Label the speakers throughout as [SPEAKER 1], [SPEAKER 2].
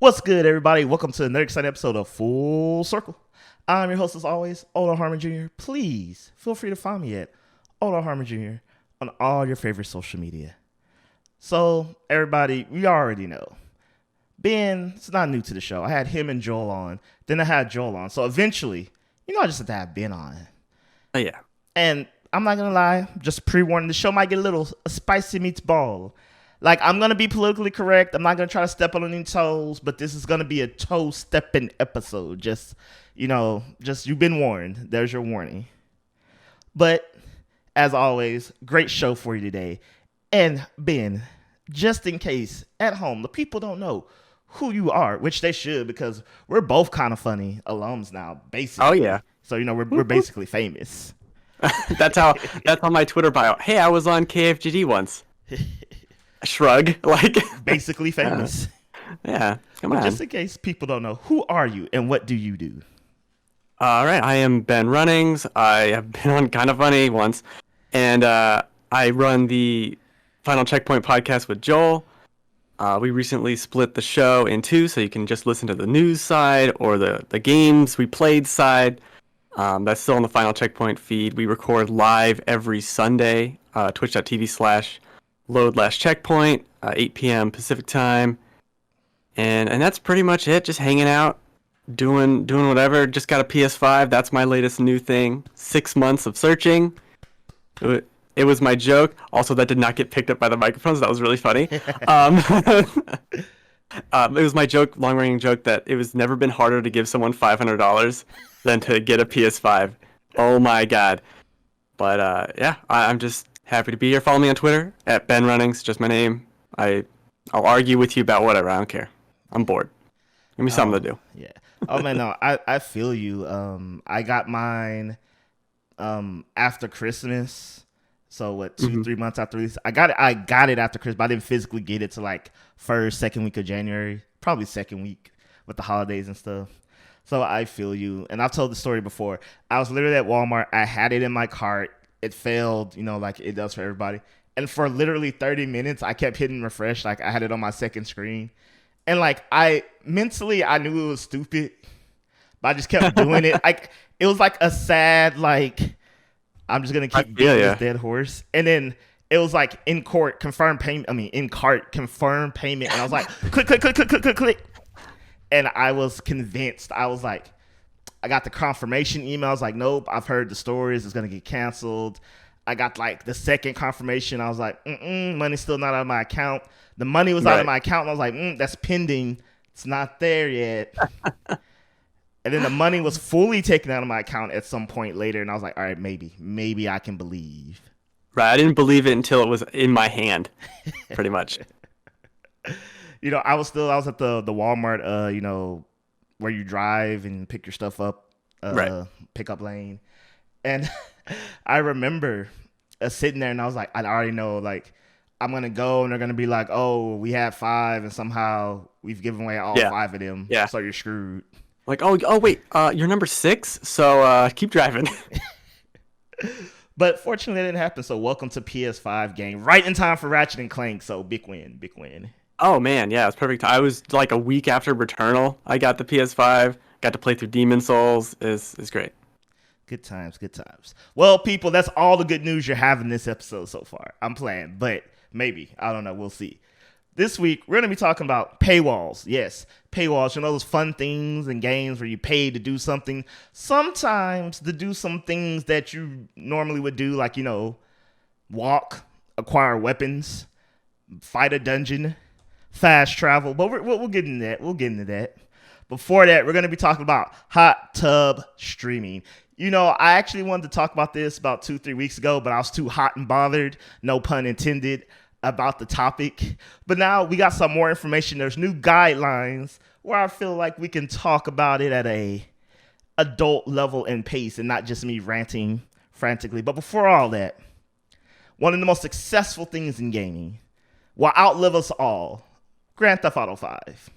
[SPEAKER 1] What's good, everybody? Welcome to another exciting episode of Full Circle. I'm your host, as always, Harmon Jr. Please feel free to find me at Harmon Jr. on all your favorite social media. So, everybody, we already know. Ben's not new to the show. I had him and Joel on. Then I had Joel on. So, eventually, I just had to have Ben on.
[SPEAKER 2] Oh, yeah.
[SPEAKER 1] And I'm not going to lie, just pre-warning, the show might get a spicy meatball. Like, I'm going to be politically correct. I'm not going to try to step on any toes, but this is going to be a toe-stepping episode. Just you've been warned. There's your warning. But, as always, great show for you today. And, Ben, just in case, at home, the people don't know who you are, which they should, because we're both kind of funny alums now, basically.
[SPEAKER 2] Oh, yeah.
[SPEAKER 1] So, we're basically famous.
[SPEAKER 2] That's how my Twitter bio. Hey, I was on KFGD once. Shrug, like
[SPEAKER 1] basically famous.
[SPEAKER 2] Yeah, come on.
[SPEAKER 1] Just in case people don't know, who are you and what do you do?
[SPEAKER 2] All right, I am Ben Runnings. I have been on Kind of Funny once, and I run the Final Checkpoint podcast with Joel. We recently split the show in two, so you can just listen to the news side or the games we played side. That's still on the Final Checkpoint feed. We record live every Sunday, twitch.tv/load-checkpoint, 8 p.m. Pacific time. And that's pretty much it. Just hanging out, doing whatever. Just got a PS5. That's my latest new thing. 6 months of searching. It was my joke. Also, that did not get picked up by the microphones. That was really funny. It was my joke, long-running joke, that it was never been harder to give someone $500 than to get a PS5. Oh my god. But yeah, I'm just happy to be here. Follow me on Twitter at Ben Runnings, just my name. I'll argue with you about whatever. I don't care. I'm bored. Give me something to do.
[SPEAKER 1] Yeah. Oh man, no, I feel you. I got mine after Christmas. So what, 2-3 months after this? I got it after Christmas, but I didn't physically get it to like second week of January, probably second week with the holidays and stuff. So I feel you. And I've told the story before. I was literally at Walmart. I had it in my cart. It failed, like it does for everybody. And for literally 30 minutes, I kept hitting refresh. Like I had it on my second screen. And like I knew it was stupid, but I just kept doing it. Like it was like a sad, like, I'm just going to keep beating this dead horse. And then it was like in cart, confirm payment. And I was like, click. And I was convinced. I was like, I got the confirmation email. I was like, nope, I've heard the stories. It's going to get canceled. I got like the second confirmation. I was like, money's still not out of my account. The money was out of my account. And I was like, that's pending. It's not there yet. And then the money was fully taken out of my account at some point later. And I was like, all right, maybe I can believe.
[SPEAKER 2] Right. I didn't believe it until it was in my hand, pretty much.
[SPEAKER 1] I was at the Walmart, where you drive and pick your stuff up, pickup lane. And I remember sitting there and I was like, I already know, like, I'm going to go and they're going to be like, oh, we had 5 and somehow we've given away all 5 of them. Yeah. So you're screwed.
[SPEAKER 2] Like, oh wait, you're number 6, so keep driving.
[SPEAKER 1] But fortunately, that didn't happen. So welcome to PS5 game, right in time for Ratchet and Clank. So big win.
[SPEAKER 2] Oh man, yeah, it's perfect. I was like a week after Returnal. I got the PS5, got to play through Demon Souls. It's great.
[SPEAKER 1] Good times. Well, people, that's all the good news you're having this episode so far. I'm playing, but maybe, I don't know. We'll see. This week, we're going to be talking about paywalls. Yes, paywalls. Those fun things and games where you pay to do something. Sometimes to do some things that you normally would do, like, walk, acquire weapons, fight a dungeon, fast travel. But we'll get into that. Before that, we're going to be talking about hot tub streaming. I actually wanted to talk about this about 2-3 weeks ago, but I was too hot and bothered, no pun intended, about the topic. But now we got some more information. There's new guidelines where I feel like we can talk about it at a adult level and pace and not just me ranting frantically. But before all that, one of the most successful things in gaming will outlive us all, Grand Theft Auto 5.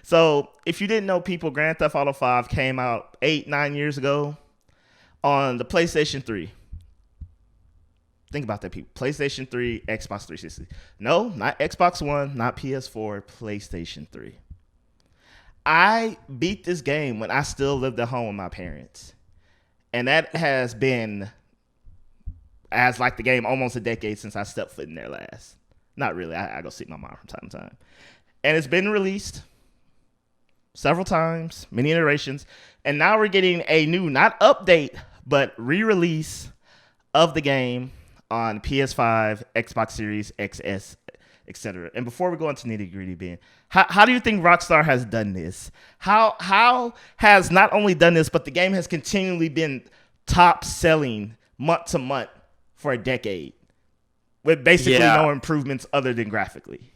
[SPEAKER 1] So if you didn't know, people, Grand Theft Auto 5 came out 8-9 years ago on the PlayStation 3. Think about that, people. PlayStation 3, Xbox 360. No, not Xbox One, not PS4, PlayStation 3. I beat this game when I still lived at home with my parents. And that has been, as like the game, almost a decade since I stepped foot in there last. Not really. I go see my mom from time to time. And it's been released several times, many iterations. And now we're getting a new, not update, but re-release of the game on PS5, Xbox Series XS, etc. And before we go into nitty gritty, Ben, how do you think Rockstar has done this? How has not only done this, but the game has continually been top selling month to month for a decade with basically no improvements other than graphically?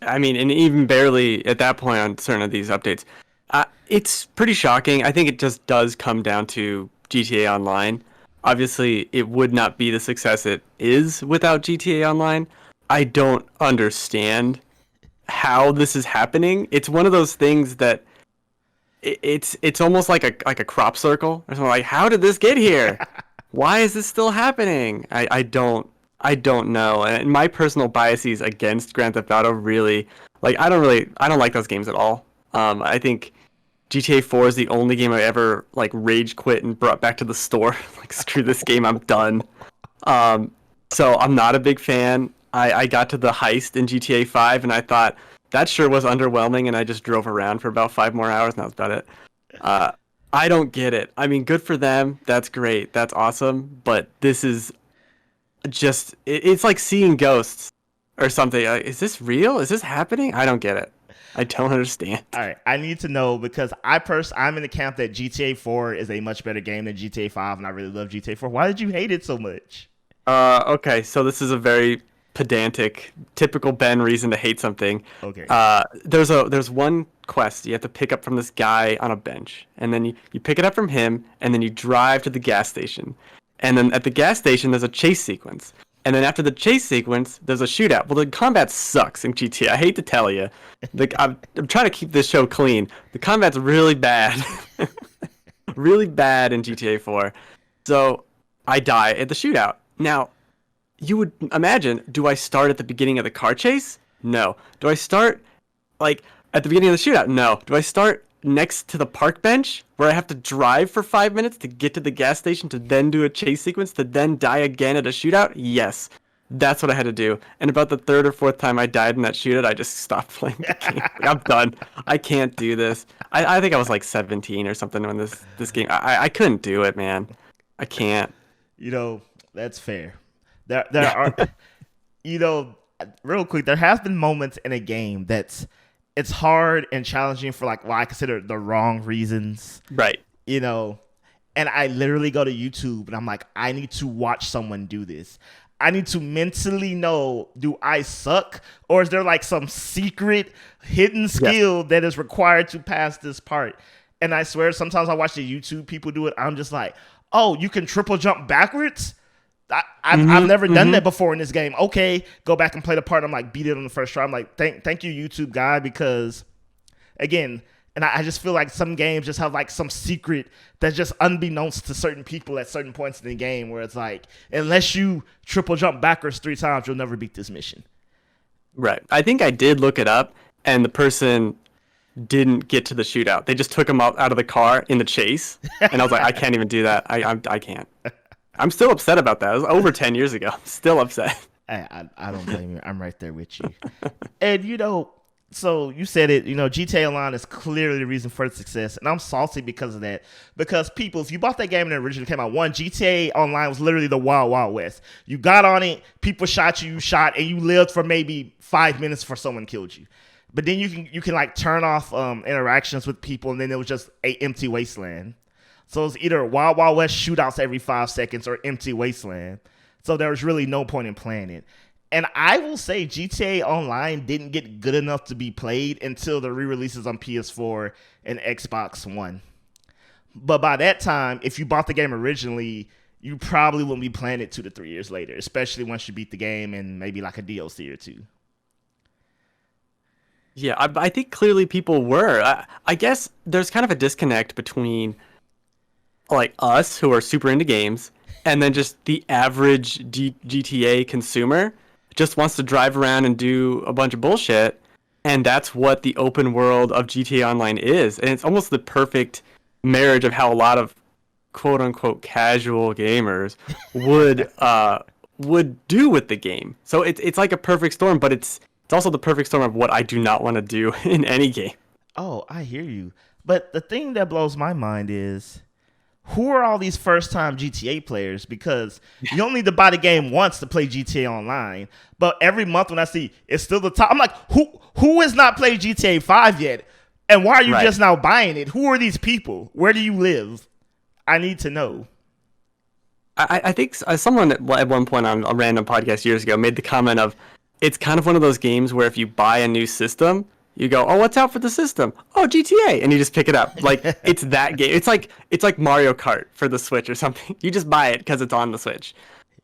[SPEAKER 2] I mean, and even barely at that point on certain of these updates. It's pretty shocking. I think it just does come down to GTA Online. Obviously, it would not be the success it is without GTA Online. I don't understand how this is happening. It's one of those things that it's almost like a crop circle. Or something like, how did this get here? Why is this still happening? I don't know. And my personal biases against Grand Theft Auto really, like, I don't like those games at all. I think GTA 4 is the only game I ever like rage quit and brought back to the store. Like, screw this game, I'm done. So I'm not a big fan. I got to the heist in GTA 5 and I thought that sure was underwhelming, and I just drove around for about 5 more hours and that was about it. I don't get it. I mean, good for them. That's great. That's awesome. But this is just, it's like seeing ghosts or something. Is this real? Is this happening? I don't get it. I don't understand.
[SPEAKER 1] All right, I need to know because I'm in the camp that GTA 4 is a much better game than GTA 5, and I really love GTA 4. Why did you hate it so much?
[SPEAKER 2] Okay, so this is a very pedantic, typical Ben reason to hate something.
[SPEAKER 1] Okay.
[SPEAKER 2] There's one quest you have to pick up from this guy on a bench, and then you pick it up from him, and then you drive to the gas station, and then at the gas station there's a chase sequence. And then after the chase sequence, there's a shootout. Well, the combat sucks in GTA. I hate to tell you. I'm trying to keep this show clean. The combat's really bad. Really bad in GTA 4. So I die at the shootout. Now, you would imagine, do I start at the beginning of the car chase? No. Do I start, like, at the beginning of the shootout? No. Do I start next to the park bench where I have to drive for 5 minutes to get to the gas station to then do a chase sequence to then die again at a shootout? Yes, that's what I had to do. And about the third or fourth time I died in that shootout, I just stopped playing the game. Like, I'm done. I can't do this. I think I was like 17 or something when this game. I couldn't do it, man. I can't.
[SPEAKER 1] That's fair. There are, real quick, there have been moments in a game it's hard and challenging for like what I consider the wrong reasons.
[SPEAKER 2] Right.
[SPEAKER 1] And I literally go to YouTube and I'm like, I need to watch someone do this. I need to mentally know, do I suck? Or is there like some secret hidden skill that is required to pass this part? And I swear, sometimes I watch the YouTube people do it. I'm just like, oh, you can triple jump backwards? I've never done that before in this game. Okay, go back and play the part. I'm like, beat it on the first try. I'm like, thank you, YouTube guy, because again, and I just feel like some games just have like some secret that's just unbeknownst to certain people at certain points in the game, where it's like, unless you triple jump backwards 3 times, you'll never beat this mission.
[SPEAKER 2] Right. I think I did look it up, and the person didn't get to the shootout. They just took him out of the car in the chase, and I was like, I can't even do that. I can't. I'm still upset about that. It was over 10 years ago. I'm still upset.
[SPEAKER 1] I don't blame you. I'm right there with you. And, so you said it, GTA Online is clearly the reason for the success. And I'm salty because of that. Because people, if you bought that game when it originally came out, GTA Online was literally the Wild Wild West. You got on it, people shot you, shot, and you lived for maybe 5 minutes before someone killed you. But then you can like turn off interactions with people, and then it was just a empty wasteland. So it's either Wild Wild West shootouts every 5 seconds or empty wasteland. So there was really no point in playing it. And I will say GTA Online didn't get good enough to be played until the re-releases on PS4 and Xbox One. But by that time, if you bought the game originally, you probably wouldn't be playing it 2 to 3 years later, especially once you beat the game and maybe like a DLC or two.
[SPEAKER 2] Yeah, I think clearly people were. I guess there's kind of a disconnect between like us who are super into games and then just the average GTA consumer just wants to drive around and do a bunch of bullshit, and that's what the open world of GTA Online is. And it's almost the perfect marriage of how a lot of quote unquote casual gamers would do with the game. So it's like a perfect storm, but it's also the perfect storm of what I do not want to do in any game.
[SPEAKER 1] Oh, I hear you. But the thing that blows my mind is, who are all these first-time GTA players? Because you don't need to buy the game once to play GTA Online. But every month when I see it's still the top, I'm like, who has not played GTA 5 yet? And why are you just now buying it? Who are these people? Where do you live? I need to know.
[SPEAKER 2] I think someone at one point on a random podcast years ago made the comment of, it's kind of one of those games where if you buy a new system, you go, oh, what's out for the system? Oh, GTA, and you just pick it up. Like, it's that game. It's like Mario Kart for the Switch or something. You just buy it because it's on the Switch.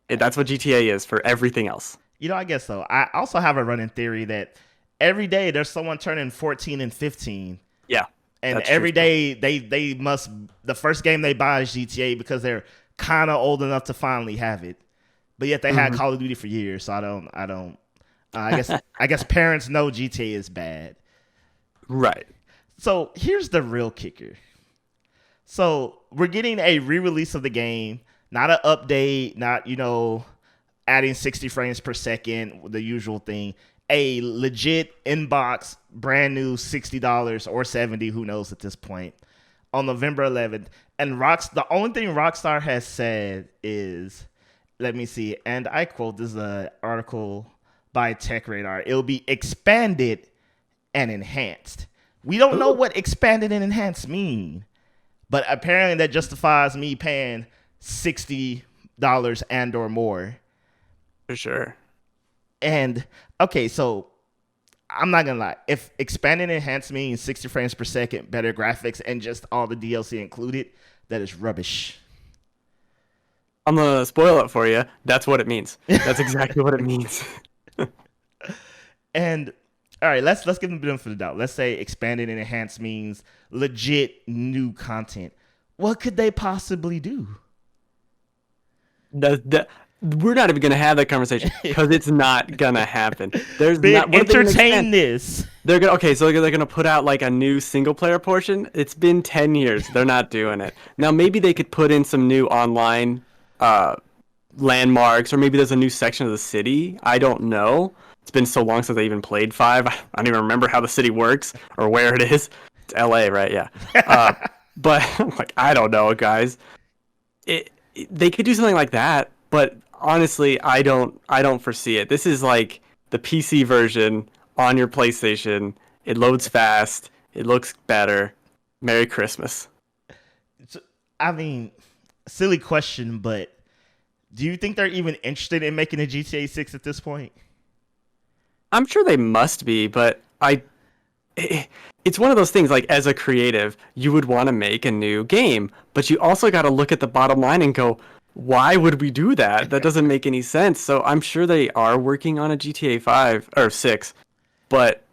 [SPEAKER 2] That's what GTA is for everything else.
[SPEAKER 1] You know, I guess so. I also have a running theory that every day there's someone turning 14 and 15.
[SPEAKER 2] Yeah.
[SPEAKER 1] And every day they must, the first game they buy is GTA because they're kind of old enough to finally have it. But yet they had Call of Duty for years, so I guess parents know GTA is bad.
[SPEAKER 2] Right.
[SPEAKER 1] So here's the real kicker. So we're getting a re-release of the game, not an update, not, adding 60 frames per second, the usual thing. A legit inbox, brand new $60 or $70, who knows at this point, on November 11th. And the only thing Rockstar has said is, let me see, and I quote, this is an article by Tech Radar, it'll be expanded and enhanced. We don't know what expanded and enhanced mean, but apparently that justifies me paying $60 and or more.
[SPEAKER 2] For sure.
[SPEAKER 1] And okay, so I'm not gonna lie. If expanded and enhanced means 60 frames per second, better graphics, and just all the DLC included, that is rubbish.
[SPEAKER 2] I'm gonna spoil it for you. That's what it means. That's exactly what it means.
[SPEAKER 1] And all right, let's give them a benefit of the doubt. Let's say expanded and enhanced means legit new content. What could they possibly do?
[SPEAKER 2] We're not even gonna have that conversation because it's not gonna happen. There's
[SPEAKER 1] entertain this.
[SPEAKER 2] They're gonna put out like a new single player portion. It's been 10 years. They're not doing it. Now maybe they could put in some new online landmarks, or maybe there's a new section of the city. I don't know. It's been so long since I even played 5. I don't even remember how the city works or where it is. It's LA, right? Yeah. But like, I don't know, guys. They could do something like that, but honestly, I don't foresee it. This is like the PC version on your PlayStation. It loads fast. It looks better. Merry Christmas.
[SPEAKER 1] I mean, silly question, but do you think they're even interested in making a GTA 6 at this point?
[SPEAKER 2] I'm sure they must be, but it's one of those things, like, as a creative, you would want to make a new game, but you also got to look at the bottom line and go, why would we do that? That doesn't make any sense. So I'm sure they are working on a GTA 5 or 6, but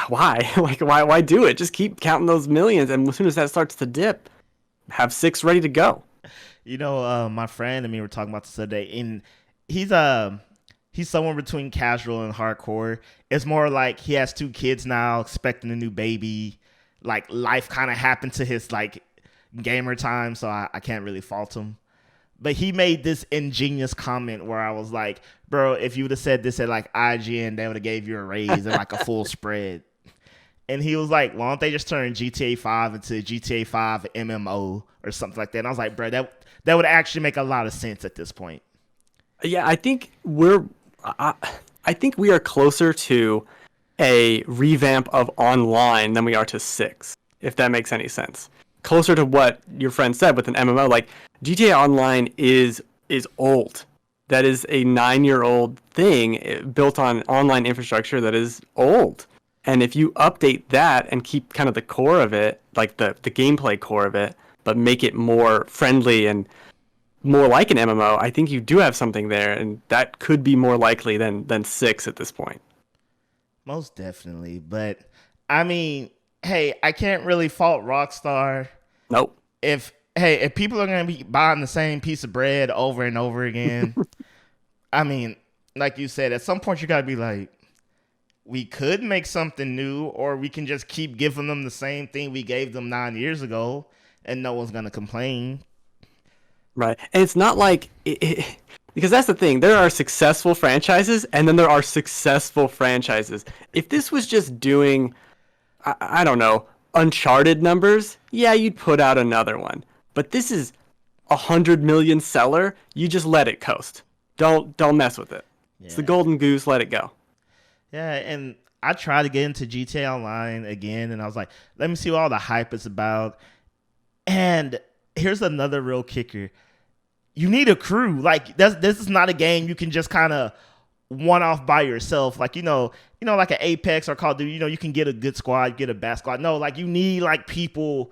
[SPEAKER 2] why? Like, why do it? Just keep counting those millions, and as soon as that starts to dip, have 6 ready to go.
[SPEAKER 1] My friend and me were talking about this today, and he's somewhere between casual and hardcore. It's more like he has 2 kids now, expecting a new baby. Like, life kind of happened to his like gamer time, so I can't really fault him. But he made this ingenious comment where I was like, bro, if you would have said this at like IGN, they would have gave you a raise and like a full spread. And he was like, why don't they just turn GTA 5 into GTA 5 MMO or something like that? And I was like, bro, that would actually make a lot of sense at this point.
[SPEAKER 2] Yeah, I think we are closer to a revamp of online than we are to 6, if that makes any sense. Closer to what your friend said with an MMO. Like, GTA Online is old. That is a 9-year-old thing built on online infrastructure that is old. And if you update that and keep kind of the core of it, like the gameplay core of it, but make it more friendly and more like an MMO, I think you do have something there, and that could be more likely than 6 at this point.
[SPEAKER 1] Most definitely. But I mean, hey, I can't really fault Rockstar.
[SPEAKER 2] Nope.
[SPEAKER 1] If hey, if people are gonna be buying the same piece of bread over and over again, I mean, like you said, at some point you gotta be like, we could make something new, or we can just keep giving them the same thing we gave them 9 years ago, and no one's gonna complain.
[SPEAKER 2] Right. And it's not like because that's the thing. There are successful franchises, and then there are successful franchises. If this was just doing, I don't know, Uncharted numbers, yeah, you'd put out another one. But this is 100 million seller. You just let it coast. Don't mess with it. Yeah. It's the golden goose. Let it go.
[SPEAKER 1] Yeah, and I tried to get into GTA Online again, and I was like, let me see what all the hype is about. And here's another real kicker. You need a crew. Like, this is not a game you can just kind of one-off by yourself. Like, like an Apex or Call of Duty, you can get a good squad, get a bad squad. No, like, you need, like, people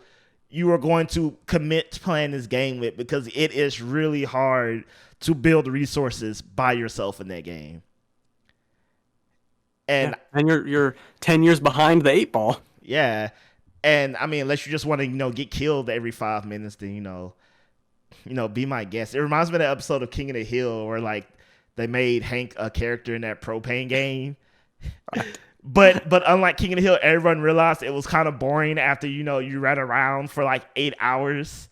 [SPEAKER 1] you are going to commit to playing this game with, because it is really hard to build resources by yourself in that game. And
[SPEAKER 2] you're 10 years behind the 8 ball.
[SPEAKER 1] Yeah. And I mean, unless you just want to, get killed every 5 minutes, then, be my guest. It reminds me of that episode of King of the Hill where, like, they made Hank a character in that propane game. Right. But unlike King of the Hill, everyone realized it was kind of boring after, you ran around for like 8 hours.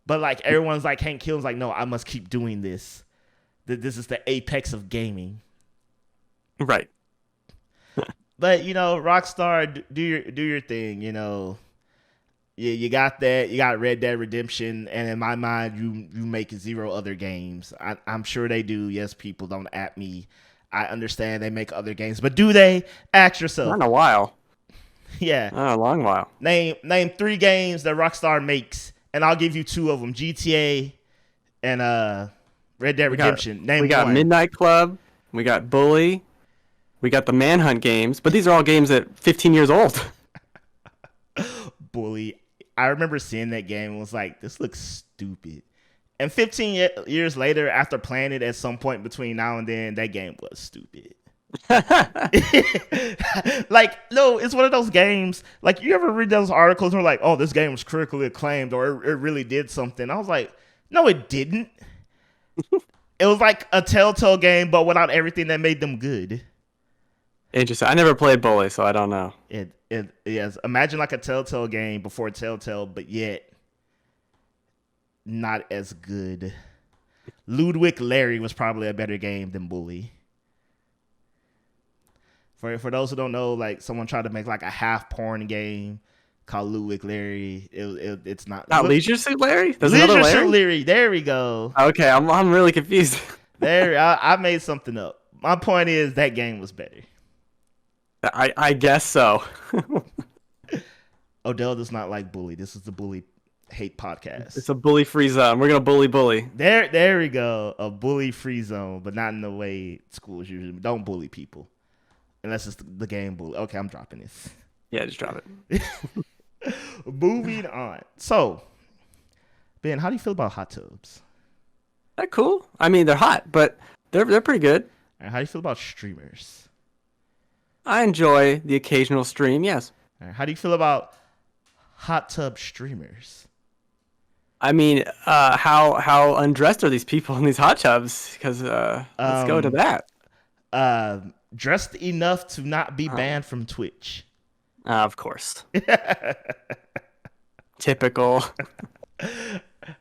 [SPEAKER 1] But like everyone's like, Hank Hill's like, no, I must keep doing this. This is the apex of gaming.
[SPEAKER 2] Right.
[SPEAKER 1] But, Rockstar, do your thing, You got that. You got Red Dead Redemption, and in my mind, you make 0 other games. I'm sure they do. Yes, people, don't at me. I understand they make other games, but do they? Ask yourself.
[SPEAKER 2] Not in a while.
[SPEAKER 1] Yeah.
[SPEAKER 2] Not a long while.
[SPEAKER 1] Name 3 games that Rockstar makes, and I'll give you 2 of them: GTA and Red Dead Redemption.
[SPEAKER 2] We got Midnight Club. We got Bully. We got the Manhunt games, but these are all games that 15 years old.
[SPEAKER 1] Bully. I remember seeing that game and was like, this looks stupid. And 15 years later, after playing it at some point between now and then, that game was stupid. Like, no, it's one of those games. Like, you ever read those articles and are like, oh, this game was critically acclaimed, or it really did something. I was like, no, it didn't. It was like a Telltale game, but without everything that made them good.
[SPEAKER 2] Interesting. I never played Bully, so I don't know.
[SPEAKER 1] Yes. Imagine like a Telltale game before Telltale, but yet not as good. Ludwig Larry was probably a better game than Bully. For those who don't know, like, someone tried to make like a half porn game called Ludwig Larry. It's not.
[SPEAKER 2] Not Leisure Suit Larry?
[SPEAKER 1] There's Leisure Suit Larry. There we go.
[SPEAKER 2] Okay, I'm really confused.
[SPEAKER 1] I made something up. My point is that game was better.
[SPEAKER 2] I guess so.
[SPEAKER 1] Odell does not like Bully. This is the Bully Hate Podcast.
[SPEAKER 2] It's a bully-free zone. We're going to bully.
[SPEAKER 1] There we go. A bully-free zone, but not in the way schools usually. Don't bully people. Unless it's the game Bully. Okay, I'm dropping this.
[SPEAKER 2] Yeah, just drop it.
[SPEAKER 1] Moving on. So, Ben, how do you feel about hot tubs?
[SPEAKER 2] They're cool. I mean, they're hot, but they're pretty good.
[SPEAKER 1] And how do you feel about streamers?
[SPEAKER 2] I enjoy the occasional stream, yes.
[SPEAKER 1] How do you feel about hot tub streamers?
[SPEAKER 2] I mean, how undressed are these people in these hot tubs? Because let's go to that.
[SPEAKER 1] Dressed enough to not be banned from Twitch.
[SPEAKER 2] Of course. Typical.
[SPEAKER 1] All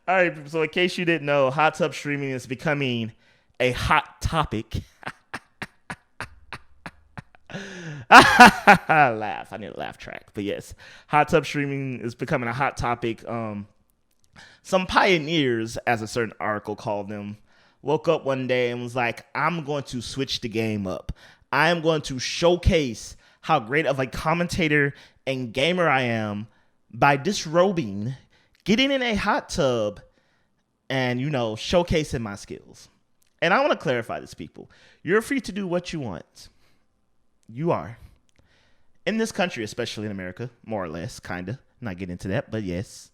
[SPEAKER 1] right, so in case you didn't know, hot tub streaming is becoming a hot topic. Laugh. I need a laugh track. But yes, hot tub streaming is becoming a hot topic. Some pioneers, as a certain article called them, woke up one day and was like, I'm going to switch the game up. I am going to showcase how great of a commentator and gamer I am by disrobing, getting in a hot tub, and, showcasing my skills. And I want to clarify this, people. You're free to do what you want. You are. In this country, especially in America, more or less, kind of. Not getting into that, but yes.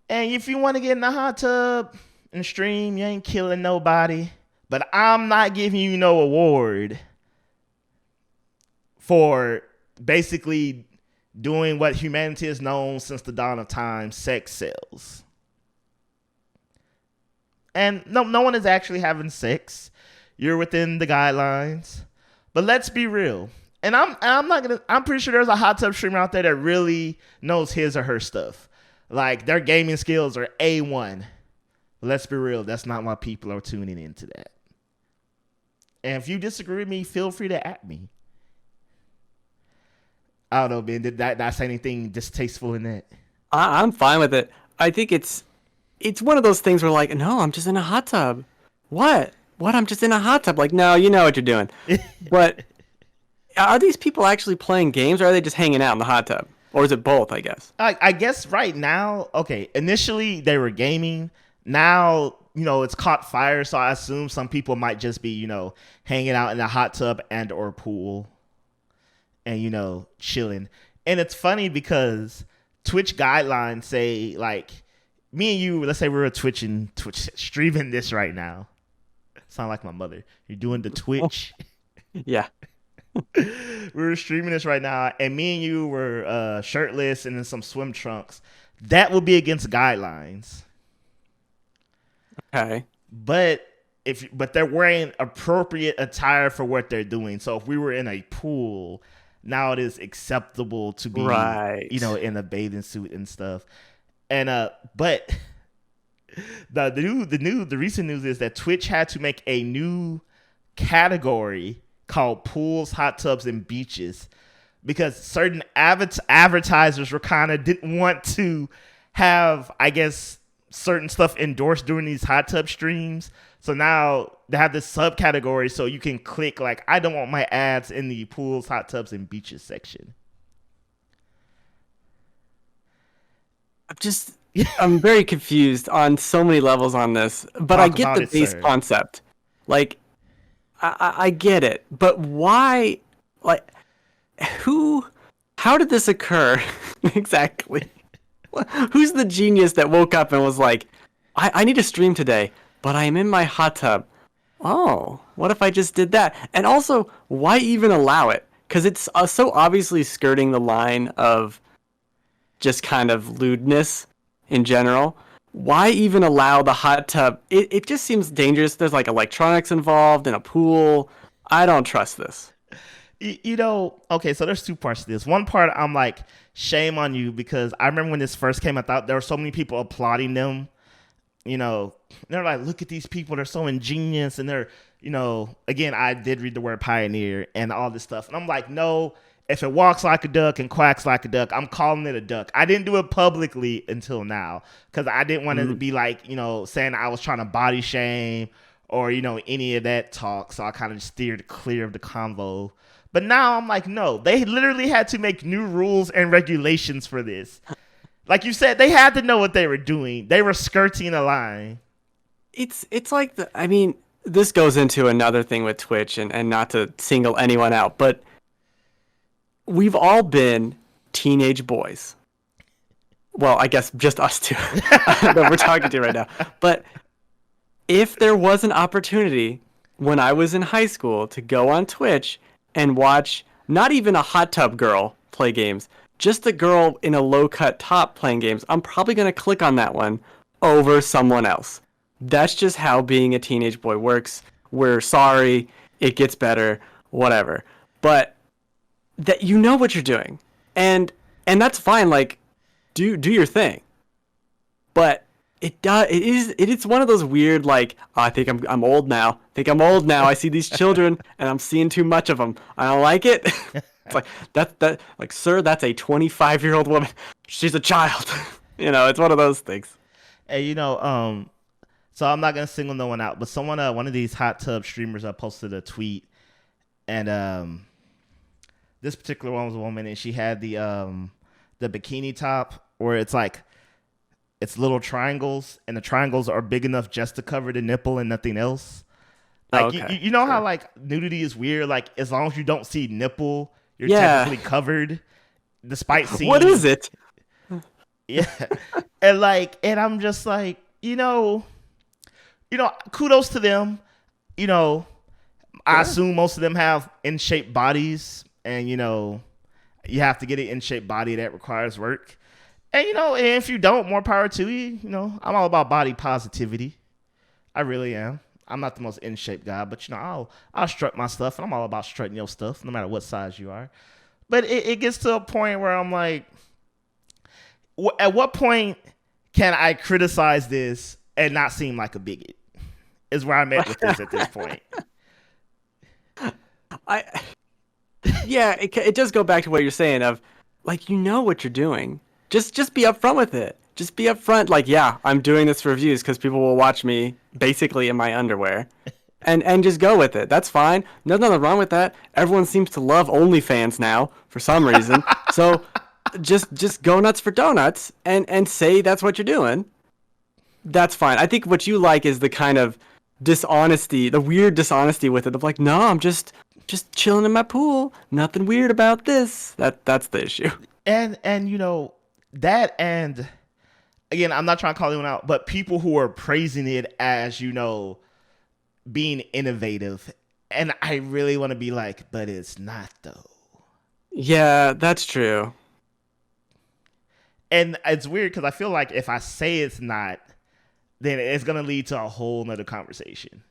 [SPEAKER 1] And if you want to get in the hot tub and stream, you ain't killing nobody. But I'm not giving you no award for basically doing what humanity has known since the dawn of time, sex sells. And no one is actually having sex. You're within the guidelines. But let's be real. And I'm pretty sure there's a hot tub streamer out there that really knows his or her stuff. Like, their gaming skills are A1. But let's be real, that's not why people are tuning into that. And if you disagree with me, feel free to at me. I don't know, Ben. Did I say anything distasteful in that?
[SPEAKER 2] I'm fine with it. I think it's one of those things where, like, no, I'm just in a hot tub. What? I'm just in a hot tub. Like, no, you know what you're doing. But are these people actually playing games, or are they just hanging out in the hot tub? Or is it both, I guess?
[SPEAKER 1] I guess right now, okay, initially they were gaming. Now, it's caught fire, so I assume some people might just be, hanging out in a hot tub and or pool and, chilling. And it's funny because Twitch guidelines say, like, me and you, let's say we were Twitch streaming this right now. Sound like my mother. You're doing the Twitch.
[SPEAKER 2] Yeah.
[SPEAKER 1] We were streaming this right now, and me and you were shirtless and in some swim trunks. That would be against guidelines.
[SPEAKER 2] Okay.
[SPEAKER 1] But they're wearing appropriate attire for what they're doing. So if we were in a pool, now it is acceptable to be,
[SPEAKER 2] right,
[SPEAKER 1] in a bathing suit and stuff. And but the recent news is that Twitch had to make a new category called pools, hot tubs, and beaches because certain advertisers were didn't want to have, I guess, certain stuff endorsed during these hot tub streams. So now they have this subcategory so you can click like, I don't want my ads in the pools, hot tubs, and beaches section.
[SPEAKER 2] I'm very confused on so many levels on this, but I get the base concept. Like, I get it, but why? Like, how did this occur exactly? Who's the genius that woke up and was like, I need to stream today, but I am in my hot tub. Oh, what if I just did that? And also, why even allow it? Because it's so obviously skirting the line of just kind of lewdness in general. Why even allow the hot tub? It just seems dangerous. There's like electronics involved in a pool. I don't trust this.
[SPEAKER 1] Okay, so there's two parts to this. One part, I'm like, shame on you, because I remember when this first came out, there were so many people applauding them. They're like, look at these people. They're so ingenious. And they're, again, I did read the word pioneer and all this stuff. And I'm like, no, if it walks like a duck and quacks like a duck, I'm calling it a duck. I didn't do it publicly until now because I didn't want to be like, saying I was trying to body shame or, any of that talk. So I kind of steered clear of the convo. But now I'm like, no, they literally had to make new rules and regulations for this. Like you said, they had to know what they were doing. They were skirting a line.
[SPEAKER 2] It's like, this goes into another thing with Twitch and not to single anyone out, but we've all been teenage boys. Well, I guess just us two that we're talking to right now. But if there was an opportunity when I was in high school to go on Twitch and watch not even a hot tub girl play games, just a girl in a low-cut top playing games, I'm probably going to click on that one over someone else. That's just how being a teenage boy works. We're sorry. It gets better. Whatever. But that you know what you're doing. And that's fine. Like, do your thing. But it is one of those weird, like, oh, I think I'm old now. I see these children and I'm seeing too much of them. I don't like it. It's like that like, sir, that's a 25-year-old woman. She's a child. It's one of those things.
[SPEAKER 1] Hey, so I'm not gonna single no one out, but someone, one of these hot tub streamers, posted a tweet, and this particular one was a woman, and she had the bikini top where it's like it's little triangles, and the triangles are big enough just to cover the nipple and nothing else. Like,
[SPEAKER 2] okay.
[SPEAKER 1] you know how like nudity is weird. Like, as long as you don't see nipple, you're technically covered, despite seeing.
[SPEAKER 2] What is it?
[SPEAKER 1] Yeah, and I'm just like, kudos to them. I assume most of them have in shape bodies, and You have to get an in shape body that requires work. And if you don't, more power to you. I'm all about body positivity. I really am. I'm not the most in shape guy, but I'll strut my stuff, and I'm all about strutting your stuff, no matter what size you are. But it gets to a point where I'm like, at what point can I criticize this and not seem like a bigot? Is where I'm at with this at this point.
[SPEAKER 2] It does go back to what you're saying of, like, what you're doing. Just be upfront with it. Just be upfront, like, yeah, I'm doing this for views because people will watch me basically in my underwear. And just go with it. That's fine. There's nothing wrong with that. Everyone seems to love OnlyFans now for some reason. So just go nuts for donuts and say that's what you're doing. That's fine. I think what you like is the kind of dishonesty, the weird dishonesty with it of like, no, I'm just chilling in my pool. Nothing weird about this. That's the issue.
[SPEAKER 1] And that, and again, I'm not trying to call anyone out, but people who are praising it as, being innovative. And I really want to be like, but it's not though.
[SPEAKER 2] Yeah, that's true.
[SPEAKER 1] And it's weird because I feel like if I say it's not, then it's going to lead to a whole nother conversation.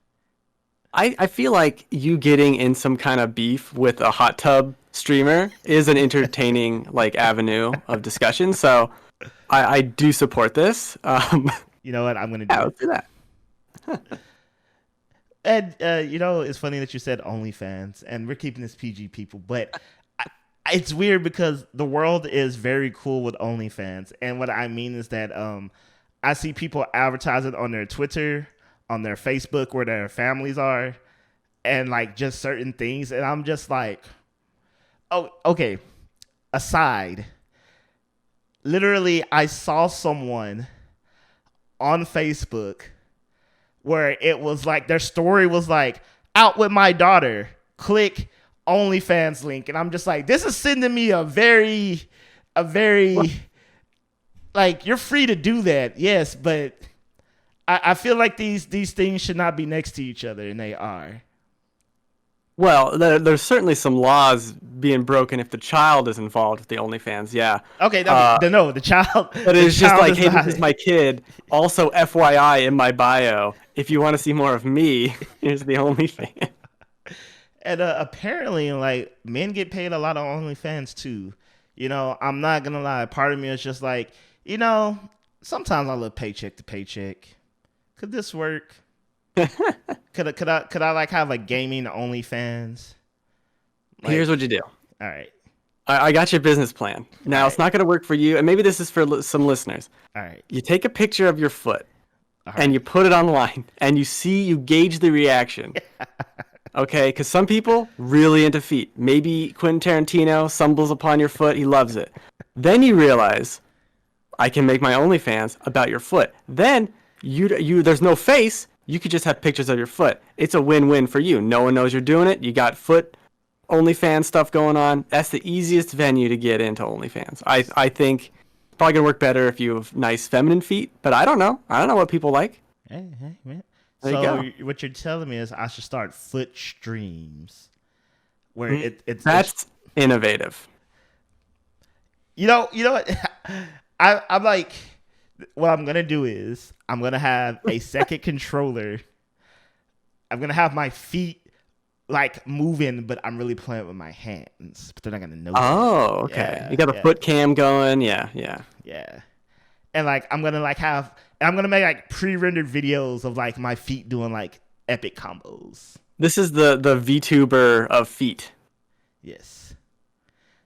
[SPEAKER 2] I feel like you getting in some kind of beef with a hot tub streamer is an entertaining avenue of discussion. So I do support this.
[SPEAKER 1] You know what? I'm going to do
[SPEAKER 2] let's do that.
[SPEAKER 1] And, it's funny that you said OnlyFans, and we're keeping this PG, people, but it's weird because the world is very cool with OnlyFans. And what I mean is that I see people advertise it on their Twitter, on their Facebook, where their families are, and just certain things. And I'm just like, oh, okay. Aside, literally, I saw someone on Facebook where it was their story was out with my daughter, click OnlyFans link. And I'm just like, this is sending me a very you're free to do that. Yes. But I feel like these things should not be next to each other, and they are.
[SPEAKER 2] Well, there's certainly some laws being broken if the child is involved with the OnlyFans. Yeah.
[SPEAKER 1] Okay. No, the child.
[SPEAKER 2] But it's just like, hey, this is my kid. Also, FYI, in my bio, if you want to see more of me, here's the OnlyFans.
[SPEAKER 1] And apparently, men get paid a lot on OnlyFans too. I'm not gonna lie. Part of me is just like, sometimes I live paycheck to paycheck. Could this work? Could I have a gaming OnlyFans?
[SPEAKER 2] Here's what you do.
[SPEAKER 1] All right.
[SPEAKER 2] I got your business plan. Now, it's not going to work for you, and maybe this is for some listeners.
[SPEAKER 1] All right.
[SPEAKER 2] You take a picture of your foot, and you put it online, and you gauge the reaction. Okay? Because some people, really into feet. Maybe Quentin Tarantino stumbles upon your foot. He loves it. Then you realize, I can make my OnlyFans about your foot. Then, there's no face. You could just have pictures of your foot. It's a win-win for you. No one knows you're doing it. You got foot OnlyFans stuff going on. That's the easiest venue to get into OnlyFans. I think it's probably going to work better if you have nice feminine feet, but I don't know. I don't know what people like.
[SPEAKER 1] Hey, man.
[SPEAKER 2] There
[SPEAKER 1] so what you're telling me is I should start foot streams where
[SPEAKER 2] it's innovative.
[SPEAKER 1] You know what? I'm like, what I'm going to do is I'm going to have a second controller. I'm going to have my feet moving, but I'm really playing with my hands. But they're not going to know.
[SPEAKER 2] Oh, okay. Yeah, you got a foot cam going. Yeah.
[SPEAKER 1] And I'm going to I'm going to make pre-rendered videos of my feet doing epic combos.
[SPEAKER 2] This is the VTuber of feet.
[SPEAKER 1] Yes.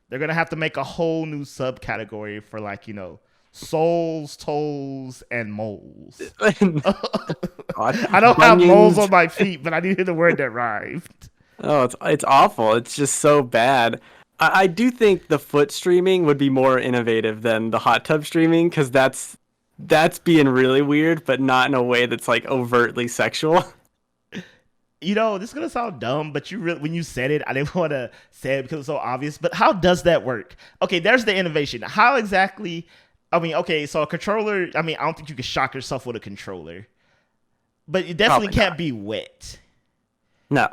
[SPEAKER 1] They're going to have to make a whole new subcategory for soles, toes, and moles. I don't have moles on my feet, but I needed the word that rhymed.
[SPEAKER 2] Oh, it's awful. It's just so bad. I do think the foot streaming would be more innovative than the hot tub streaming, because that's being really weird, but not in a way that's overtly sexual.
[SPEAKER 1] This is gonna sound dumb, but when you said it, I didn't want to say it because it's so obvious. But how does that work? Okay, there's the innovation. How exactly? I mean, okay, so a controller. I mean, I don't think you can shock yourself with a controller, but it definitely can't be wet.
[SPEAKER 2] No.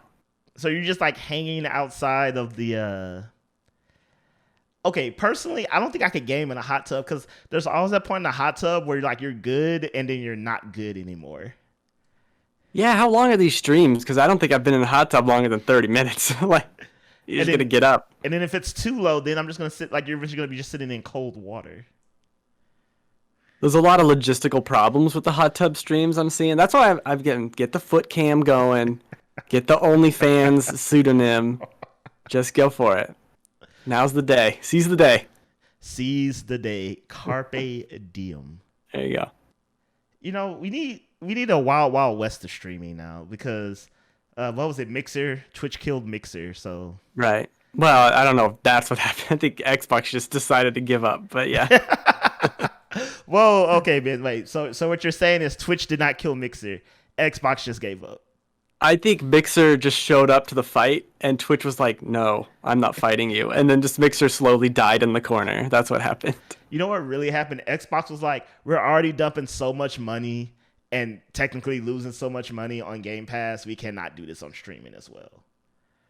[SPEAKER 1] So you're just hanging outside of the. okay, personally, I don't think I could game in a hot tub because there's always that point in the hot tub where like you're good and then you're not good anymore.
[SPEAKER 2] Yeah, how long are these streams? Because I don't think I've been in the hot tub longer than 30 minutes. Like, you're
[SPEAKER 1] And
[SPEAKER 2] just gonna
[SPEAKER 1] then
[SPEAKER 2] get up.
[SPEAKER 1] and then if it's too low, then I'm just gonna sit like you're just gonna be just sitting in cold water.
[SPEAKER 2] There's a lot of logistical problems with the hot tub streams I'm seeing. That's why I've get the foot cam going, get the OnlyFans pseudonym. Just go for it. Now's the day. Seize the day.
[SPEAKER 1] Seize the day. Carpe diem.
[SPEAKER 2] There you go.
[SPEAKER 1] You know, we need a wild wild west of streaming now because what was it? Mixer, Twitch killed Mixer, so
[SPEAKER 2] Right. Well, I don't know if that's what happened. I think Xbox just decided to give up, but yeah.
[SPEAKER 1] Whoa, okay, man, wait. So what you're saying is Twitch did not kill Mixer. Xbox just gave up.
[SPEAKER 2] I think Mixer just showed up to the fight, and Twitch was like, no, I'm not fighting you. And then just Mixer slowly died in the corner. That's what happened.
[SPEAKER 1] You know what really happened? Xbox was like, we're already dumping so much money and technically losing so much money on Game Pass. We cannot do this on streaming as well.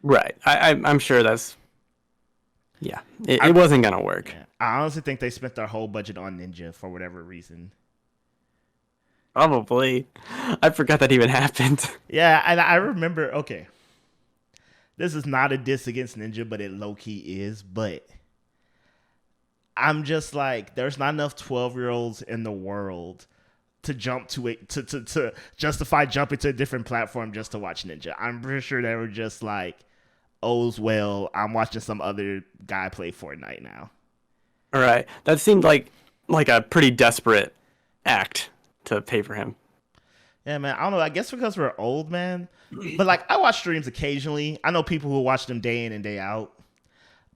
[SPEAKER 2] Right. I'm sure that's... Yeah. It wasn't going to work.
[SPEAKER 1] Yeah. I honestly think they spent their whole budget on Ninja for whatever reason.
[SPEAKER 2] Probably. I forgot that even happened.
[SPEAKER 1] Yeah, and I remember, okay, this is not a diss against Ninja, but it low-key is, but I'm just like, there's not enough 12-year-olds in the world to jump to it, to justify jumping to a different platform just to watch Ninja. I'm pretty sure they were just like, oh's well, I'm watching some other guy play Fortnite now.
[SPEAKER 2] All right. That seemed like a pretty desperate act to pay for him.
[SPEAKER 1] Yeah, man. I don't know. I guess because we're old, man. But like, I watch streams occasionally. I know people who watch them day in and day out.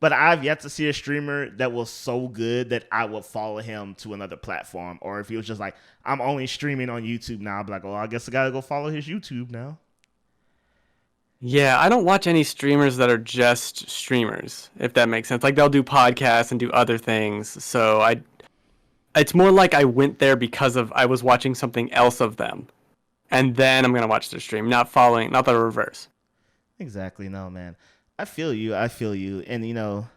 [SPEAKER 1] But I've yet to see a streamer that was so good that I would follow him to another platform. Or if he was just like, I'm only streaming on YouTube now, I'd be like, oh, I guess I gotta go follow his YouTube now.
[SPEAKER 2] Yeah, I don't watch any streamers that are just streamers, if that makes sense. Like, they'll do podcasts and do other things. So it's more like I went there because I was watching something else of them. And then I'm going to watch their stream, not the reverse.
[SPEAKER 1] Exactly. No, man. I feel you. And, you know,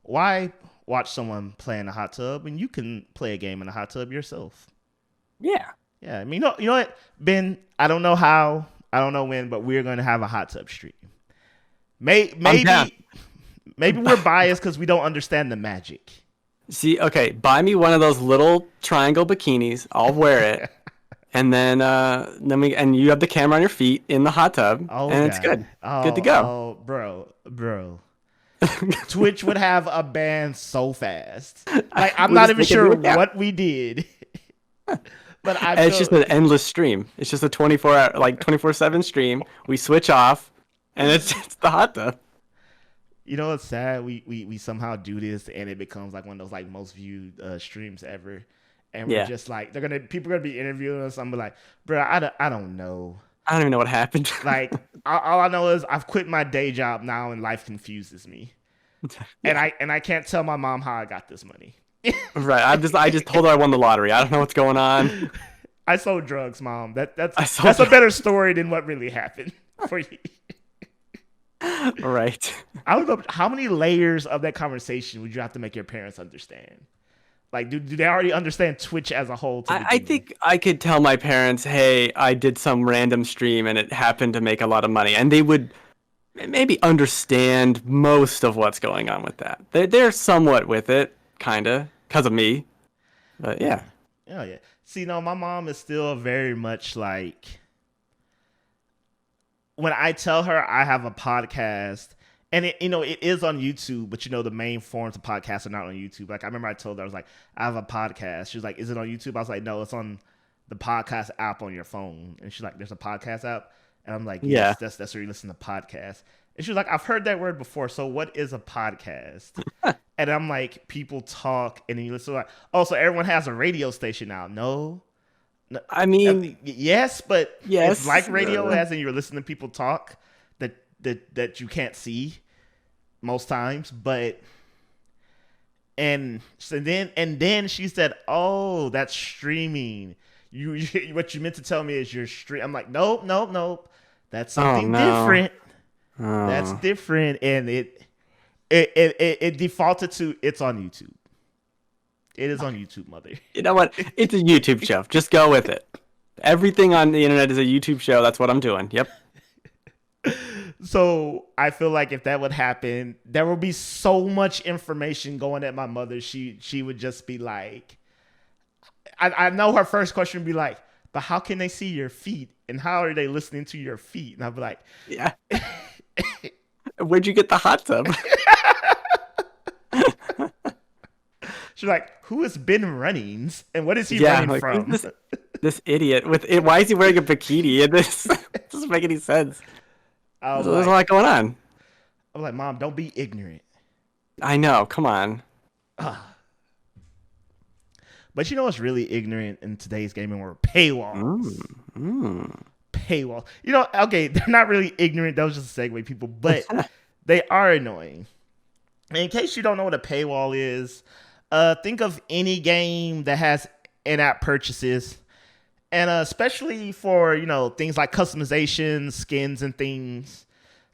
[SPEAKER 1] why watch someone play in a hot tub when you can play a game in a hot tub yourself?
[SPEAKER 2] Yeah.
[SPEAKER 1] Yeah. I mean, you know what, Ben, I don't know how, I don't know when, but we're going to have a hot tub stream. Maybe we're biased because we don't understand the magic.
[SPEAKER 2] See, okay, buy me one of those little triangle bikinis. I'll wear it. And then you have the camera on your feet in the hot tub, and it's good. Good to go.
[SPEAKER 1] Oh, bro. Twitch would have a ban so fast. Like, I'm not even sure what we did. But
[SPEAKER 2] it's just an endless stream. It's just a 24/7 stream. We switch off, and it's the hot tub.
[SPEAKER 1] You know what's sad? We somehow do this, and it becomes like one of those like most viewed streams ever. And we're just like, people are gonna be interviewing us. I'm like, bro, I don't know.
[SPEAKER 2] I don't even know what happened.
[SPEAKER 1] Like, all I know is I've quit my day job now, and life confuses me. Yeah. And I can't tell my mom how I got this money.
[SPEAKER 2] Right. I just told her I won the lottery. I don't know what's going on.
[SPEAKER 1] I sold drugs, Mom. That's a better story than what really happened for you.
[SPEAKER 2] Right.
[SPEAKER 1] I don't know how many layers of that conversation would you have to make your parents understand? Like, do they already understand Twitch as a whole?
[SPEAKER 2] I think I could tell my parents, hey, I did some random stream and it happened to make a lot of money. And they would maybe understand most of what's going on with that. They're somewhat with it, kind of, because of me. But yeah.
[SPEAKER 1] Oh, yeah. See, no, my mom is still very much like, when I tell her I have a podcast, and it is on YouTube, but the main forms of podcasts are not on YouTube. Like, I remember I told her, I was like, I have a podcast. She was like, is it on YouTube? I was like, no, it's on the podcast app on your phone. And she's like, there's a podcast app? And I'm like, yes, yeah. That's where you listen to podcasts. And she was like, I've heard that word before. So what is a podcast? And I'm like, people talk, and then you listen to like, oh, so everyone has a radio station now. No.
[SPEAKER 2] I mean,
[SPEAKER 1] yes, but
[SPEAKER 2] yes,
[SPEAKER 1] it's like radio as in you're listening to people talk that you can't see most times, but and then she said, "Oh, that's streaming. You what you meant to tell me is your stream." I'm like, "Nope. That's something different. That's different." And It defaulted to it's on YouTube. It is on YouTube, mother.
[SPEAKER 2] You know what? It's a YouTube show. Just go with it. Everything on the internet is a YouTube show. That's what I'm doing. Yep.
[SPEAKER 1] So I feel like if that would happen, there would be so much information going at my mother. She would just be like, I know her first question would be like, but how can they see your feet? And how are they listening to your feet? And I'd be like,
[SPEAKER 2] yeah. Where'd you get the hot tub?
[SPEAKER 1] She's like, who is Ben Runnings? And what is he running from?
[SPEAKER 2] This idiot with it. Why is he wearing a bikini? And this doesn't make any sense. There's a lot going on.
[SPEAKER 1] I'm like, Mom, don't be ignorant.
[SPEAKER 2] I know. Come on.
[SPEAKER 1] But you know what's really ignorant in today's gaming world? Paywalls. Paywalls. You know, okay, they're not really ignorant. That was just a segue, people. But they are annoying. And in case you don't know what a paywall is, think of any game that has in-app purchases. And especially for, you know, things like customization, skins, and things,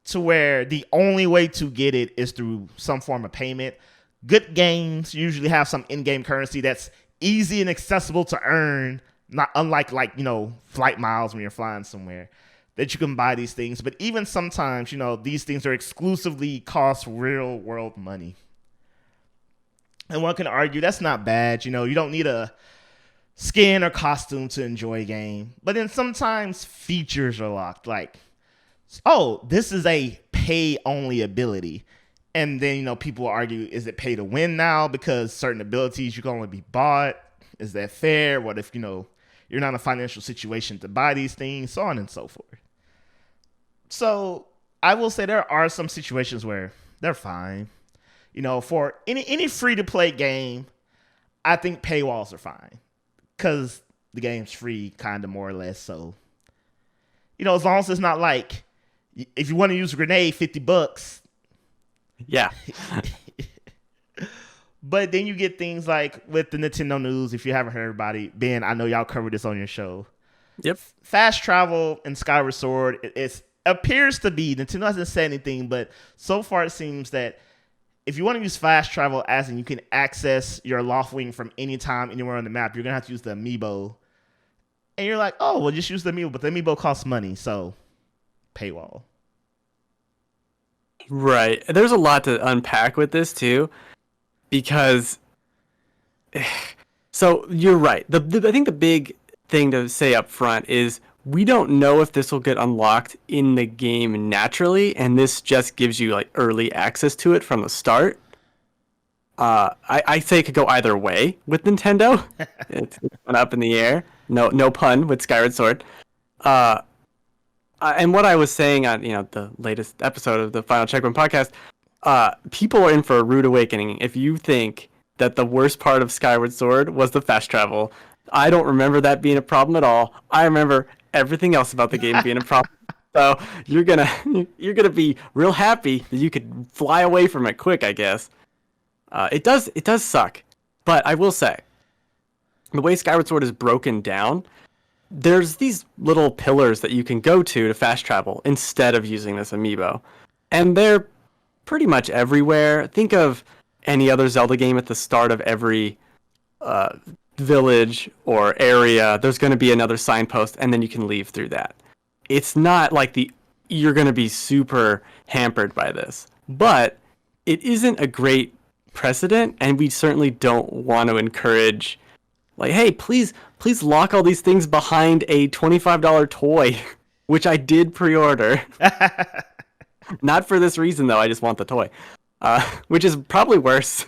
[SPEAKER 1] to where the only way to get it is through some form of payment. Good games usually have some in-game currency that's easy and accessible to earn, not unlike, like, you know, flight miles when you're flying somewhere, that you can buy these things. But even sometimes, you know, these things are exclusively cost real world money. And one can argue that's not bad. You know, you don't need a skin or costume to enjoy a game. But then sometimes features are locked. Like, oh, this is a pay-only ability. And then, you know, people argue, is it pay to win now? Because certain abilities you can only be bought. Is that fair? What if, you know, you're not in a financial situation to buy these things? So on and so forth. So I will say there are some situations where they're fine. You know, for any free-to-play game, I think paywalls are fine. Because the game's free, kind of, more or less. So, you know, as long as it's not like, if you want to use a grenade, $50.
[SPEAKER 2] Yeah.
[SPEAKER 1] But then you get things like with the Nintendo news. If you haven't heard about it, Ben, I know y'all covered this on your show.
[SPEAKER 2] Yep.
[SPEAKER 1] Fast travel in Skyward Sword, it appears to be, Nintendo hasn't said anything, but so far it seems that if you want to use fast travel, as in you can access your Loftwing from anytime, anywhere on the map, you're going to have to use the amiibo. And you're like, oh, well, just use the amiibo. But the amiibo costs money, so paywall.
[SPEAKER 2] Right. There's a lot to unpack with this, too. Because, so you're right. I think the big thing to say up front is we don't know if this will get unlocked in the game naturally, and this just gives you like early access to it from the start. I say it could go either way with Nintendo. It's up in the air. No pun with Skyward Sword. And what I was saying on the latest episode of the Final Checkpoint podcast, people are in for a rude awakening if you think that the worst part of Skyward Sword was the fast travel. I don't remember that being a problem at all. I remember everything else about the game being a problem. So you're gonna be real happy that you could fly away from it quick, I guess. It does suck, but I will say, the way Skyward Sword is broken down, there's these little pillars that you can go to fast travel instead of using this amiibo, and they're pretty much everywhere. Think of any other Zelda game at the start of every village or area. There's going to be another signpost, and then you can leave through that. It's not like you're going to be super hampered by this, but it isn't a great precedent, and we certainly don't want to encourage, like, hey, please lock all these things behind a $25 toy, which I did pre-order. Not for this reason, though. I just want the toy, which is probably worse.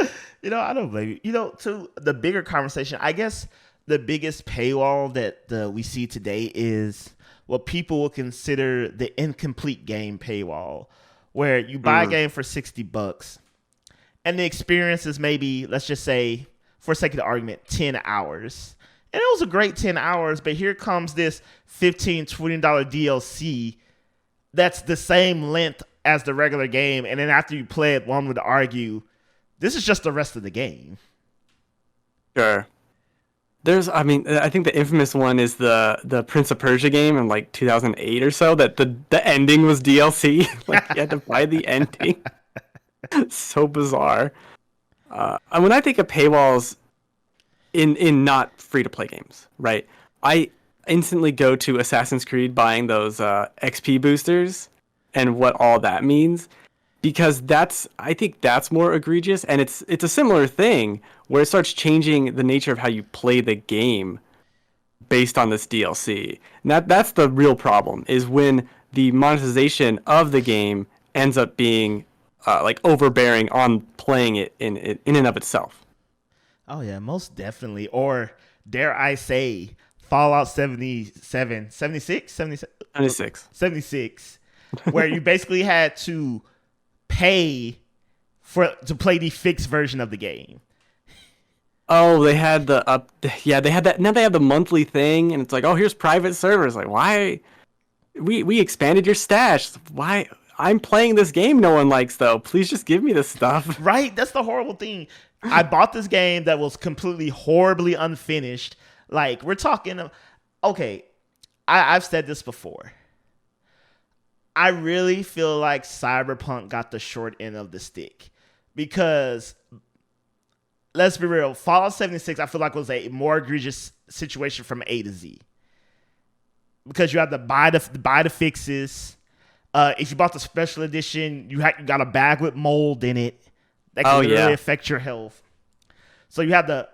[SPEAKER 1] I don't blame you. To the bigger conversation, I guess the biggest paywall that we see today is what people will consider the incomplete game paywall, where you buy a game for $60 and the experience is maybe, let's just say, for sake of the argument, 10 hours. And it was a great 10 hours, but here comes this $15, $20 DLC that's the same length as the regular game. And then after you play it, one would argue, this is just the rest of the game.
[SPEAKER 2] Sure. I mean, I think the infamous one is the Prince of Persia game in like 2008 or so. That the ending was DLC. Like you had to buy the ending. So bizarre. And when I think of paywalls in not free to play games, right? I instantly go to Assassin's Creed buying those XP boosters and what all that means, because I think that's more egregious, and it's a similar thing where it starts changing the nature of how you play the game based on this DLC. And that's the real problem, is when the monetization of the game ends up being like overbearing on playing it in and of itself.
[SPEAKER 1] Oh yeah, most definitely. Or dare I say, Fallout 77, 76, 77,
[SPEAKER 2] 96.
[SPEAKER 1] 76, where you basically had to pay to play the fixed version of the game.
[SPEAKER 2] Oh, they had the up. Yeah, they had that. Now they have the monthly thing, and it's like, oh, here's private servers. Like, why? We expanded your stash. Why? I'm playing this game no one likes though. Please just give me this stuff.
[SPEAKER 1] Right? That's the horrible thing. I bought this game that was completely horribly unfinished. Like, we're talking. Okay, I've said this before. I really feel like Cyberpunk got the short end of the stick, because let's be real, Fallout 76 I feel like was a more egregious situation from A to Z, because you had to buy the fixes. If you bought the special edition, you got a bag with mold in it that can really affect your health. So you have to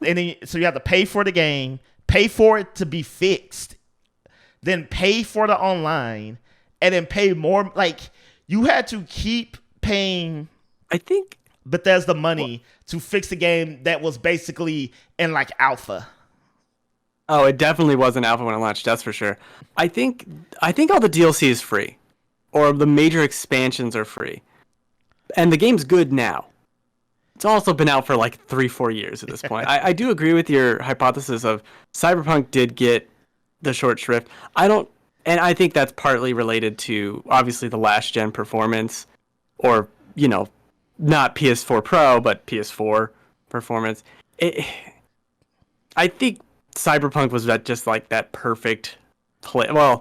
[SPEAKER 1] you have to pay for the game, pay for it to be fixed, then pay for the online, and then pay more. Like, you had to keep paying,
[SPEAKER 2] I think,
[SPEAKER 1] Bethesda money to fix the game that was basically in like alpha.
[SPEAKER 2] Oh, it definitely wasn't alpha when it launched. That's for sure. I think all the DLC is free, or the major expansions are free, and the game's good now. It's also been out for like 3-4 years at this point. I do agree with your hypothesis of Cyberpunk did get the short shrift. And I think that's partly related to obviously the last gen performance, or not PS4 Pro but PS4 performance. I think Cyberpunk was just like that perfect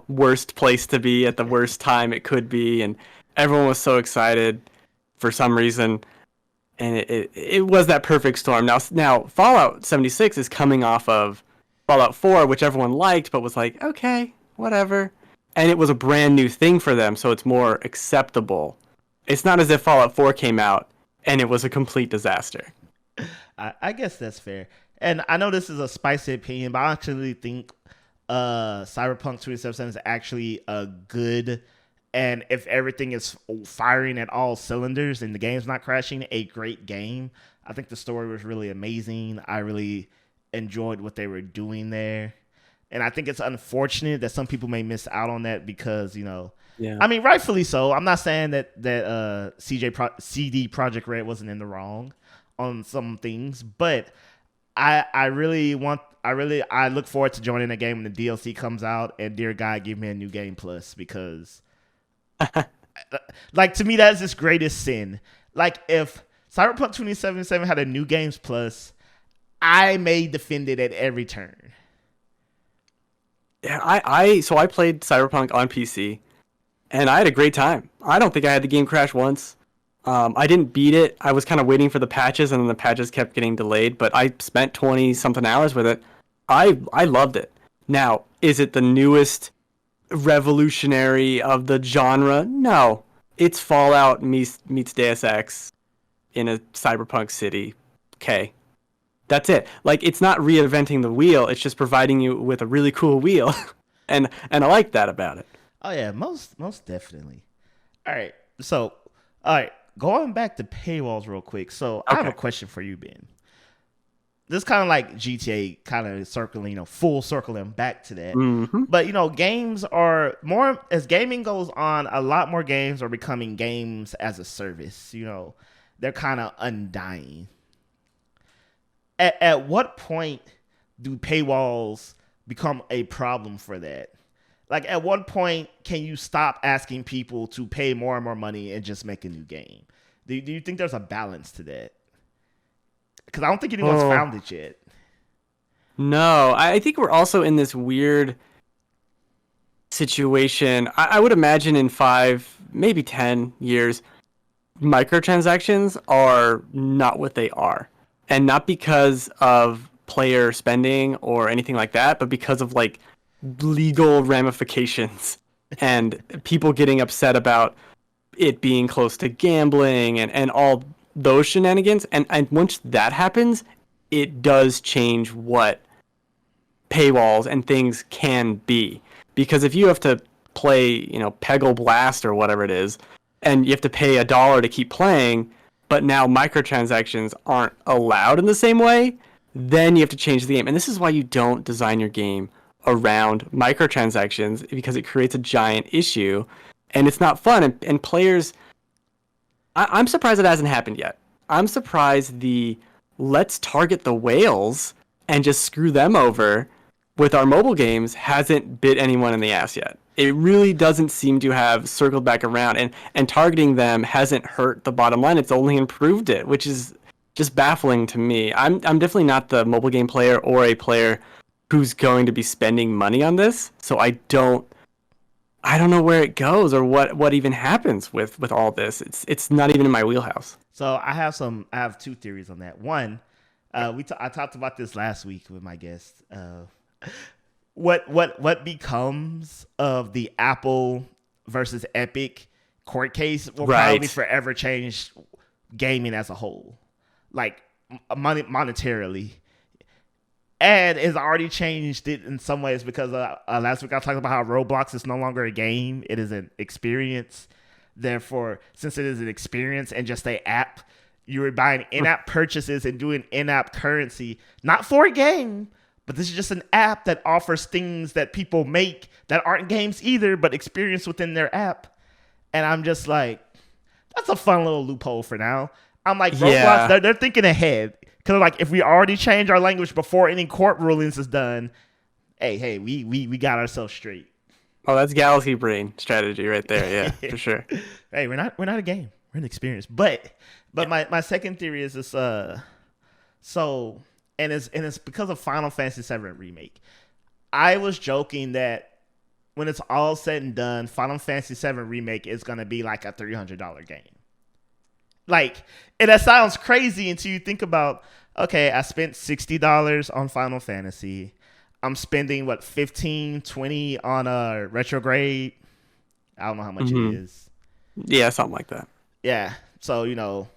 [SPEAKER 2] worst place to be at the worst time it could be, and everyone was so excited for some reason, and it was that perfect storm. Now Fallout 76 is coming off of Fallout 4, which everyone liked but was like, okay, whatever, and it was a brand new thing for them, so it's more acceptable. It's not as if Fallout 4 came out and it was a complete disaster.
[SPEAKER 1] I guess that's fair. And I know this is a spicy opinion, but I actually think Cyberpunk 2077 is actually a good, and if everything is firing at all cylinders and the game's not crashing, a great game. I think the story was really amazing. I really enjoyed what they were doing there. And I think it's unfortunate that some people may miss out on that because,
[SPEAKER 2] Yeah.
[SPEAKER 1] I mean, rightfully so. I'm not saying that CD Projekt Red wasn't in the wrong on some things, but I look forward to joining the game when the DLC comes out, and dear God, give me a new game plus, because like, to me, that's this greatest sin. Like, if Cyberpunk 2077 had a new games plus, I may defend it at every turn.
[SPEAKER 2] Yeah, I played Cyberpunk on PC, and I had a great time. I don't think I had the game crash once. I didn't beat it. I was kind of waiting for the patches, and then the patches kept getting delayed, but I spent 20-something hours with it. I loved it. Now, is it the newest revolutionary of the genre? No. It's Fallout meets Deus Ex in a cyberpunk city. Okay. That's it. Like, it's not reinventing the wheel. It's just providing you with a really cool wheel. and I like that about it.
[SPEAKER 1] Oh, yeah, most definitely. All right. So, all right. Going back to paywalls real quick. So, okay. I have a question for you, Ben. This is kind of like GTA, kind of circling, full circling back to that.
[SPEAKER 2] Mm-hmm.
[SPEAKER 1] But, games are more, as gaming goes on, a lot more games are becoming games as a service. They're kind of undying. At what point do paywalls become a problem for that? Like, at what point can you stop asking people to pay more and more money and just make a new game? Do you think there's a balance to that? Because I don't think anyone's found it yet.
[SPEAKER 2] No, I think we're also in this weird situation. I would imagine in 5, maybe 10 years, microtransactions are not what they are. And not because of player spending or anything like that, but because of like legal ramifications and people getting upset about it being close to gambling and all those shenanigans. And once that happens, it does change what paywalls and things can be. Because if you have to play, Peggle Blast or whatever it is, and you have to pay $1 to keep playing, but now microtransactions aren't allowed in the same way, then you have to change the game. And this is why you don't design your game around microtransactions, because it creates a giant issue and it's not fun. And players, I'm surprised it hasn't happened yet. I'm surprised the let's target the whales and just screw them over with our mobile games hasn't bit anyone in the ass yet. It really doesn't seem to have circled back around, and targeting them hasn't hurt the bottom line. It's only improved it, which is just baffling to me. I'm definitely not the mobile game player or a player who's going to be spending money on this, so I don't know where it goes or what even happens with all this. It's not even in my wheelhouse.
[SPEAKER 1] So I have two theories on that. One, I talked about this last week with my guest. What becomes of the Apple versus Epic court case will probably forever change gaming as a whole, like monetarily. And it's already changed it in some ways because last week I talked about how Roblox is no longer a game. It is an experience. Therefore, since it is an experience and just an app, you were buying in-app purchases and doing in-app currency, not for a game, but this is just an app that offers things that people make that aren't games either, but experience within their app. And I'm just like, that's a fun little loophole for now. I'm like, Roblox, they're thinking ahead. Because like, if we already change our language before any court rulings is done, hey, we got ourselves straight.
[SPEAKER 2] Oh, that's galaxy brain strategy right there. Yeah, for sure.
[SPEAKER 1] Hey, we're not a game. We're an experience. But my second theory is this. It's because of Final Fantasy VII Remake. I was joking that when it's all said and done, Final Fantasy VII Remake is gonna be like a $300 game. Like, and that sounds crazy until you think about, okay, I spent $60 on Final Fantasy. I'm spending, $15-$20 on a retrograde. I don't know how much it is.
[SPEAKER 2] Yeah, something like that.
[SPEAKER 1] Yeah. So,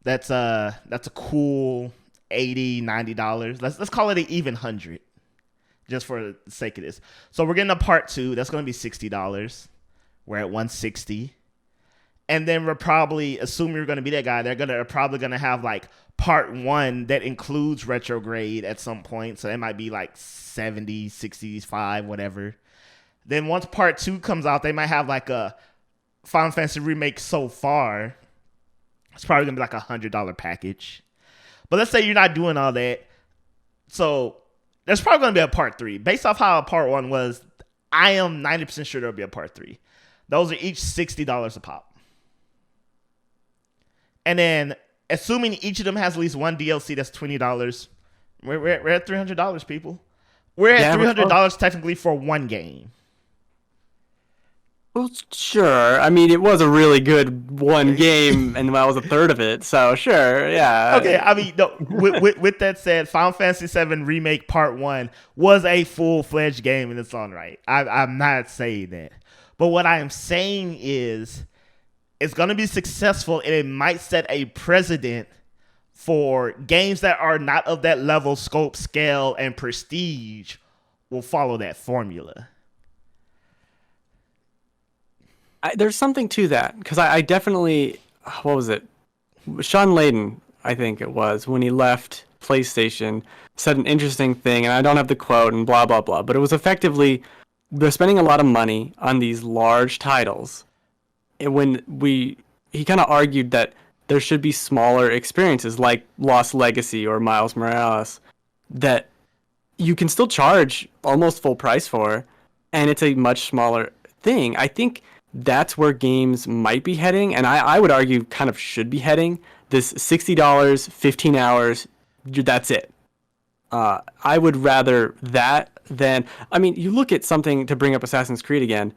[SPEAKER 1] that's a cool $80-$90. Let's call it an even 100 just for the sake of this. So we're getting a part 2. That's going to be $60. We're at $160. And then we're probably, assuming you're going to be that guy, they're probably going to have like part 1 that includes retrograde at some point. So that might be like 70, 65, whatever. Then once part 2 comes out, they might have like a Final Fantasy Remake so far. It's probably going to be like $100 package. But let's say you're not doing all that. So there's probably going to be a part 3. Based off how part 1 was, I am 90% sure there'll be a part 3. Those are each $60 a pop. And then, assuming each of them has at least one DLC, that's $20. We're at $300, people. We're at $300 technically for one game.
[SPEAKER 2] Well, sure. I mean, it was a really good one game, and that was a third of it. So, sure, yeah.
[SPEAKER 1] Okay, I mean, no, with that said, Final Fantasy VII Remake Part 1 was a full-fledged game in its own right. I'm not saying that. But what I am saying is, it's going to be successful, and it might set a precedent for games that are not of that level, scope, scale, and prestige will follow that formula.
[SPEAKER 2] There's something to that, because I definitely, what was it? Sean Layden, I think it was, when he left PlayStation, said an interesting thing, and I don't have the quote and blah, blah, blah, but it was effectively, they're spending a lot of money on these large titles. And he kind of argued that there should be smaller experiences like Lost Legacy or Miles Morales that you can still charge almost full price for, and it's a much smaller thing. I think that's where games might be heading, and I would argue kind of should be heading. This $60, 15 hours, that's it. I would rather that than, I mean, you look at something, to bring up Assassin's Creed again,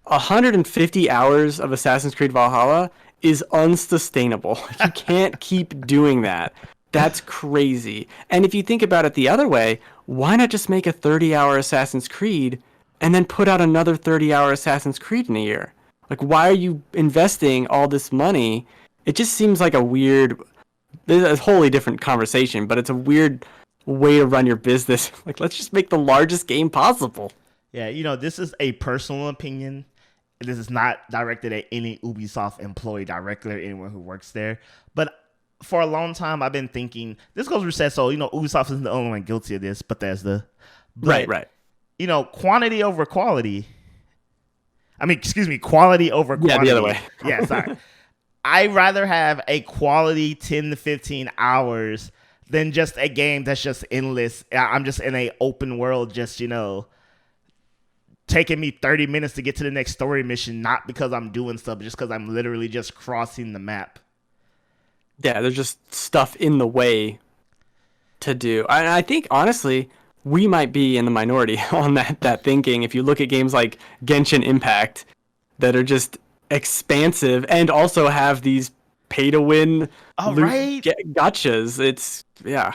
[SPEAKER 2] 150 hours of Assassin's Creed Valhalla is unsustainable. You can't keep doing that. That's crazy. And if you think about it the other way, why not just make a 30-hour Assassin's Creed and then put out another 30-hour Assassin's Creed in a year? Like, why are you investing all this money? It just seems like a weird, this is a wholly different conversation, but it's a weird way to run your business. Like, let's just make the largest game possible.
[SPEAKER 1] Yeah, this is a personal opinion. This is not directed at any Ubisoft employee directly or anyone who works there. But for a long time, I've been thinking, this goes with said, so, Ubisoft isn't the only one guilty of this, Bethesda. But,
[SPEAKER 2] Right.
[SPEAKER 1] Quantity over quality. I mean, excuse me, quality over quantity.
[SPEAKER 2] Yeah, the other way.
[SPEAKER 1] Yeah, sorry. I'd rather have a quality 10 to 15 hours than just a game that's just endless. I'm just in a open world, just, taking me 30 minutes to get to the next story mission, not because I'm doing stuff, but just because I'm literally just crossing the map.
[SPEAKER 2] Yeah, there's just stuff in the way to do. I think, honestly, we might be in the minority on that thinking. If you look at games like Genshin Impact that are just expansive and also have these pay-to-win gotchas, yeah.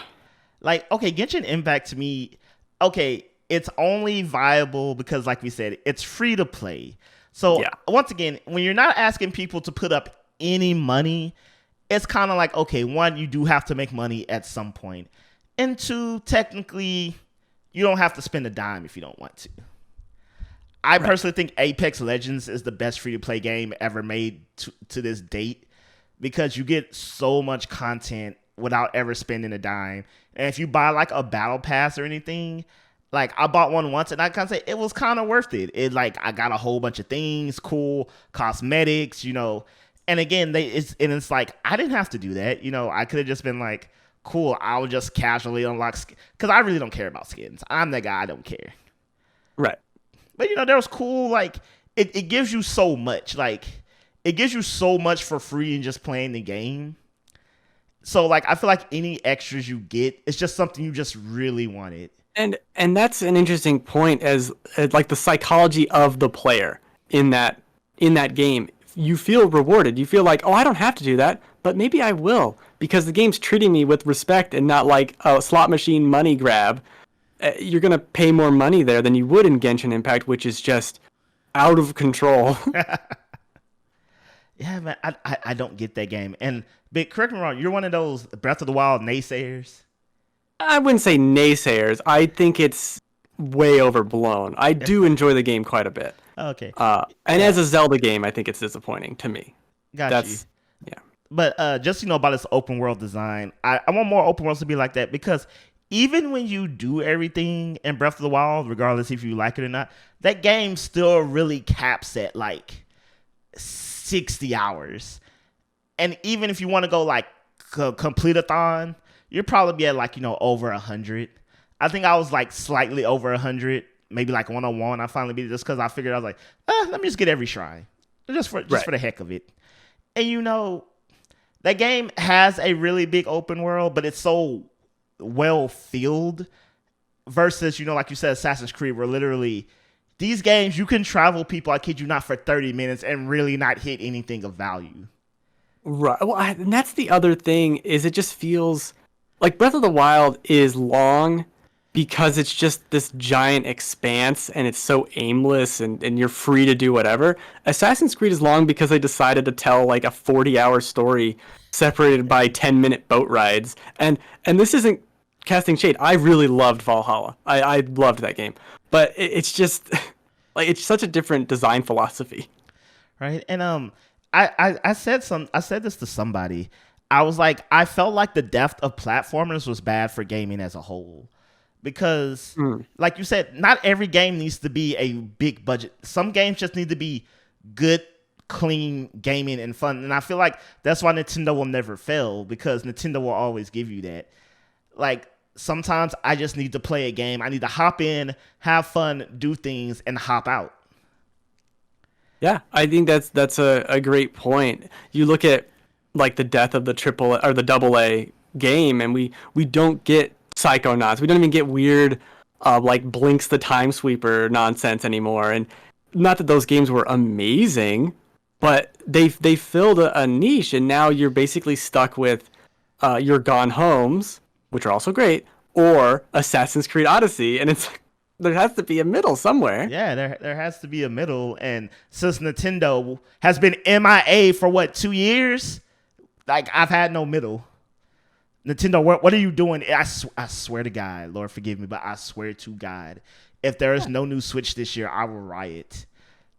[SPEAKER 1] Like, okay, Genshin Impact to me, okay, it's only viable because, like we said, it's free to play. So, Once again, when you're not asking people to put up any money, it's kind of like, okay, one, you do have to make money at some point. And two, technically, you don't have to spend a dime if you don't want to. I personally think Apex Legends is the best free-to-play game ever made to this date because you get so much content without ever spending a dime. And if you buy like a battle pass or anything, like I bought one once and I kind of say it was kind of worth it. It like I got a whole bunch of things, cool cosmetics, And again, it's like I didn't have to do that. I could have just been like, cool, I'll just casually unlock because I really don't care about skins. I'm that guy, I don't care.
[SPEAKER 2] Right.
[SPEAKER 1] But there was cool, like it gives you so much. Like it gives you so much for free in just playing the game. So like I feel like any extras you get, it's just something you just really wanted.
[SPEAKER 2] And that's an interesting point as like the psychology of the player in that game. You feel rewarded. You feel like, oh, I don't have to do that, but maybe I will because the game's treating me with respect and not like a slot machine money grab. You're going to pay more money there than you would in Genshin Impact, which is just out of control.
[SPEAKER 1] Yeah, man, I don't get that game. And but correct me wrong, you're one of those Breath of the Wild naysayers.
[SPEAKER 2] I wouldn't say naysayers. I think it's way overblown. I do enjoy the game quite a bit.
[SPEAKER 1] Okay.
[SPEAKER 2] And as a Zelda game, I think it's disappointing to me.
[SPEAKER 1] Got you.
[SPEAKER 2] Yeah.
[SPEAKER 1] But just about this open world design, I want more open worlds to be like that because even when you do everything in Breath of the Wild, regardless if you like it or not, that game still really caps at like 60 hours. And even if you want to go like complete-a-thon, you'll probably be at like, over 100. I think I was like slightly over 100, maybe like 101. I finally beat it just because I figured I was like, let me just get every shrine. Just for the heck of it. And that game has a really big open world, but it's so well filled versus, like you said, Assassin's Creed, where literally these games, you can travel people, I kid you not, for 30 minutes and really not hit anything of value.
[SPEAKER 2] Right. Well, and that's the other thing is it just feels like Breath of the Wild is long because it's just this giant expanse and it's so aimless and you're free to do whatever. Assassin's Creed is long because they decided to tell like a 40-hour story separated by 10-minute boat rides. And this isn't casting shade. I really loved Valhalla. I loved that game. But it's just like it's such a different design philosophy.
[SPEAKER 1] Right. And I said this to somebody. I was like, I felt like the depth of platformers was bad for gaming as a whole. Because, like you said, not every game needs to be a big budget. Some games just need to be good, clean gaming and fun. And I feel like that's why Nintendo will never fail, because Nintendo will always give you that. Like, sometimes I just need to play a game. I need to hop in, have fun, do things, and hop out.
[SPEAKER 2] Yeah, I think that's a great point. You look at like the death of the AA game, and we don't get Psychonauts. We don't even get weird, like Blinks the Time Sweeper nonsense anymore. And not that those games were amazing, but they filled a niche, and now you're basically stuck with your Gone Homes, which are also great, or Assassin's Creed Odyssey, and it's there has to be a middle somewhere.
[SPEAKER 1] Yeah, there has to be a middle, and since Nintendo has been MIA for what, 2 years, like I've had no middle. Nintendo, what are you doing? I swear to God, Lord forgive me, but I swear to God, if there is no new Switch this year, I will riot.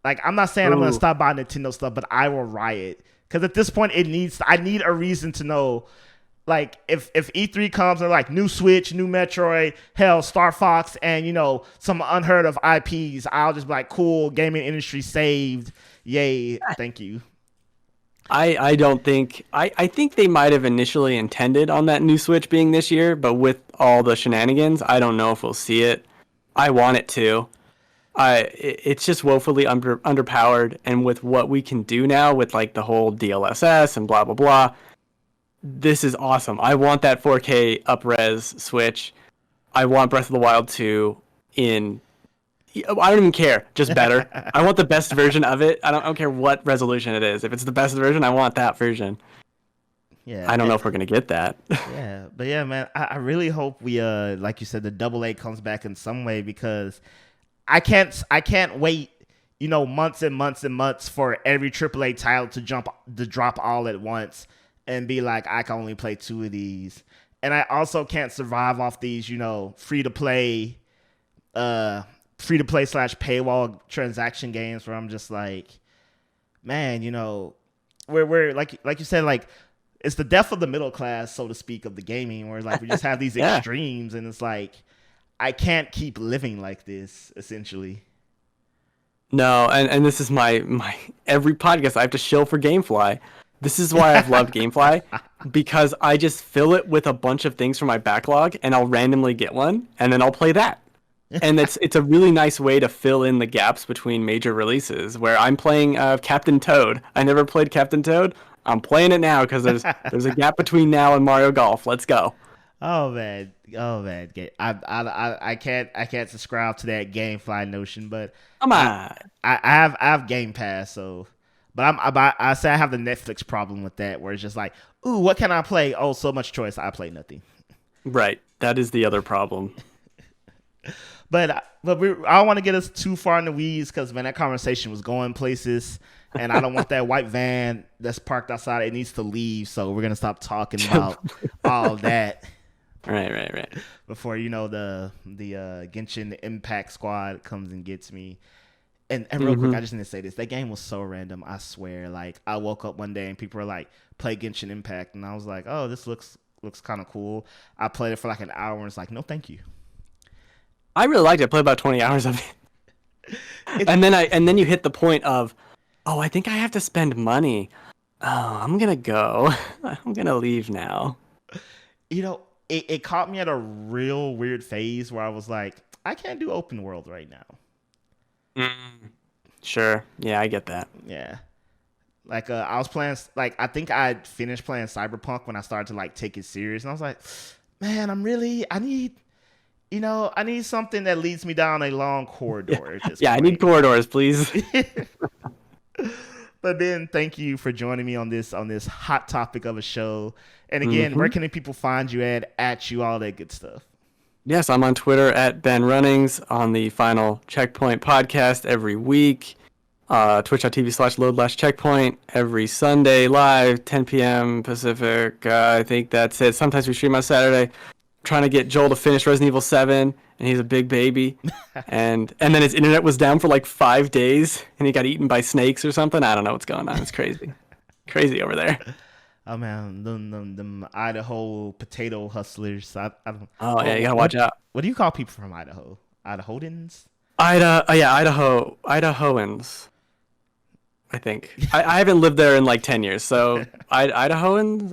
[SPEAKER 1] Like, I'm not saying I'm going to stop buying Nintendo stuff, but I will riot. Because at this point, I need a reason to know, like, if E3 comes and, like, new Switch, new Metroid, hell, Star Fox, and, you know, some unheard of IPs, I'll just be like, cool, gaming industry saved. Yay, thank you.
[SPEAKER 2] I don't think I think they might have initially intended on that new Switch being this year, but with all the shenanigans, I don't know if we'll see it. I want it to. It's just woefully underpowered, and with what we can do now with like the whole DLSS and blah blah blah, this is awesome. I want that 4K up-res Switch. I want Breath of the Wild 2 in. I don't even care, just better. I want the best version of it. I don't care what resolution it is. If it's the best version, I want that version.
[SPEAKER 1] Yeah,
[SPEAKER 2] I don't know if we're gonna get that.
[SPEAKER 1] Yeah, but yeah, man, I really hope we like you said, the AA comes back in some way, because I can't wait, you know, months and months and months for every AAA title to drop all at once and be like, I can only play 2 of these. And I also can't survive off these, you know, free to play / paywall transaction games where I'm just like, man, you know, we're like you said, like, it's the death of the middle class, so to speak, of the gaming, where like we just have these extremes, and it's like I can't keep living like this, essentially.
[SPEAKER 2] No, and this is my every podcast I have to shill for GameFly. This is why I've loved GameFly, because I just fill it with a bunch of things from my backlog, and I'll randomly get one, and then I'll play that. And it's a really nice way to fill in the gaps between major releases, where I'm playing Captain Toad. I never played Captain Toad. I'm playing it now because there's a gap between now and Mario Golf. Let's go.
[SPEAKER 1] Oh man. I can't subscribe to that GameFly notion, but
[SPEAKER 2] come on.
[SPEAKER 1] I have Game Pass, so. But I say I have the Netflix problem with that, where it's just like, ooh, what can I play? Oh, so much choice. I play nothing.
[SPEAKER 2] Right. That is the other problem.
[SPEAKER 1] But I don't want to get us too far in the weeds, because, man, that conversation was going places, and I don't want that white van that's parked outside. It needs to leave, so we're going to stop talking about all that.
[SPEAKER 2] Right.
[SPEAKER 1] Before, you know, the Genshin Impact squad comes and gets me. And real quick, I just need to say this. That game was so random, I swear. Like, I woke up one day and people were like, play Genshin Impact. And I was like, oh, this looks kind of cool. I played it for like an hour and it's like, no, thank you.
[SPEAKER 2] I really liked it. I played about 20 hours of it. And then you hit the point of, oh, I think I have to spend money. Oh, I'm going to go. I'm going to leave now.
[SPEAKER 1] You know, it caught me at a real weird phase where I was like, I can't do open world right now.
[SPEAKER 2] Sure. Yeah, I get that.
[SPEAKER 1] Yeah. Like, I was playing, like, I think I finished playing Cyberpunk when I started to, like, take it serious. And I was like, man, I need something that leads me down a long corridor.
[SPEAKER 2] Yeah, I need corridors, please.
[SPEAKER 1] But then, thank you for joining me on this hot topic of a show. And again, where can people find you at you, all that good stuff?
[SPEAKER 2] Yes, I'm on Twitter at Ben Runnings, on the Final Checkpoint podcast every week. Twitch.tv/load/checkpoint every Sunday live, 10 p.m. Pacific. I think that's it. Sometimes we stream on Saturday. Trying to get Joel to finish Resident Evil 7, and he's a big baby. and then his internet was down for like 5 days, and he got eaten by snakes or something. I don't know what's going on. It's crazy. Crazy over there.
[SPEAKER 1] Oh man, them Idaho potato hustlers. I don't.
[SPEAKER 2] Oh yeah, you gotta watch out.
[SPEAKER 1] What do you call people from Idaho? Idahoans?
[SPEAKER 2] Idahoans. I think. I haven't lived there in like 10 years, so Idahoans,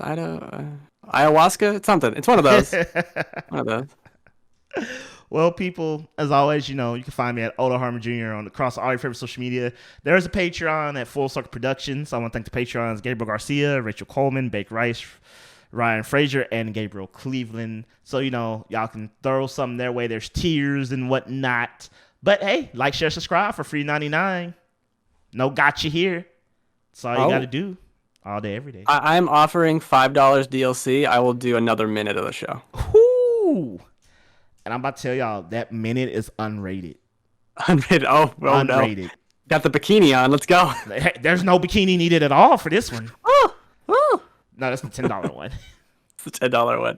[SPEAKER 2] ayahuasca, it's something. It's one of those.
[SPEAKER 1] Well, people, as always, you can find me at Harmon Jr. across all your favorite social media. There is a Patreon at Full Circle Productions. I want to thank the Patreons: Gabriel Garcia, Rachel Coleman, Bake Rice, Ryan Frazier, and Gabriel Cleveland. So, y'all can throw something their way. There's tiers and whatnot. But hey, like, share, subscribe for free $99. No gotcha here. That's all you got to do all day, every day.
[SPEAKER 2] I'm offering $5 DLC. I will do another minute of the show.
[SPEAKER 1] Whoo! And I'm about to tell y'all, that minute is unrated.
[SPEAKER 2] Unrated? Oh, unrated. No. Got the bikini on. Let's go.
[SPEAKER 1] There's no bikini needed at all for this one.
[SPEAKER 2] Oh.
[SPEAKER 1] No, that's the $10 one.
[SPEAKER 2] It's the $10 one.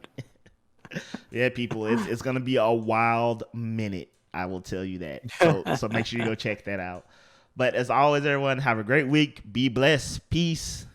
[SPEAKER 1] Yeah, people, it's going to be a wild minute. I will tell you that. So make sure you go check that out. But as always, everyone, have a great week. Be blessed. Peace.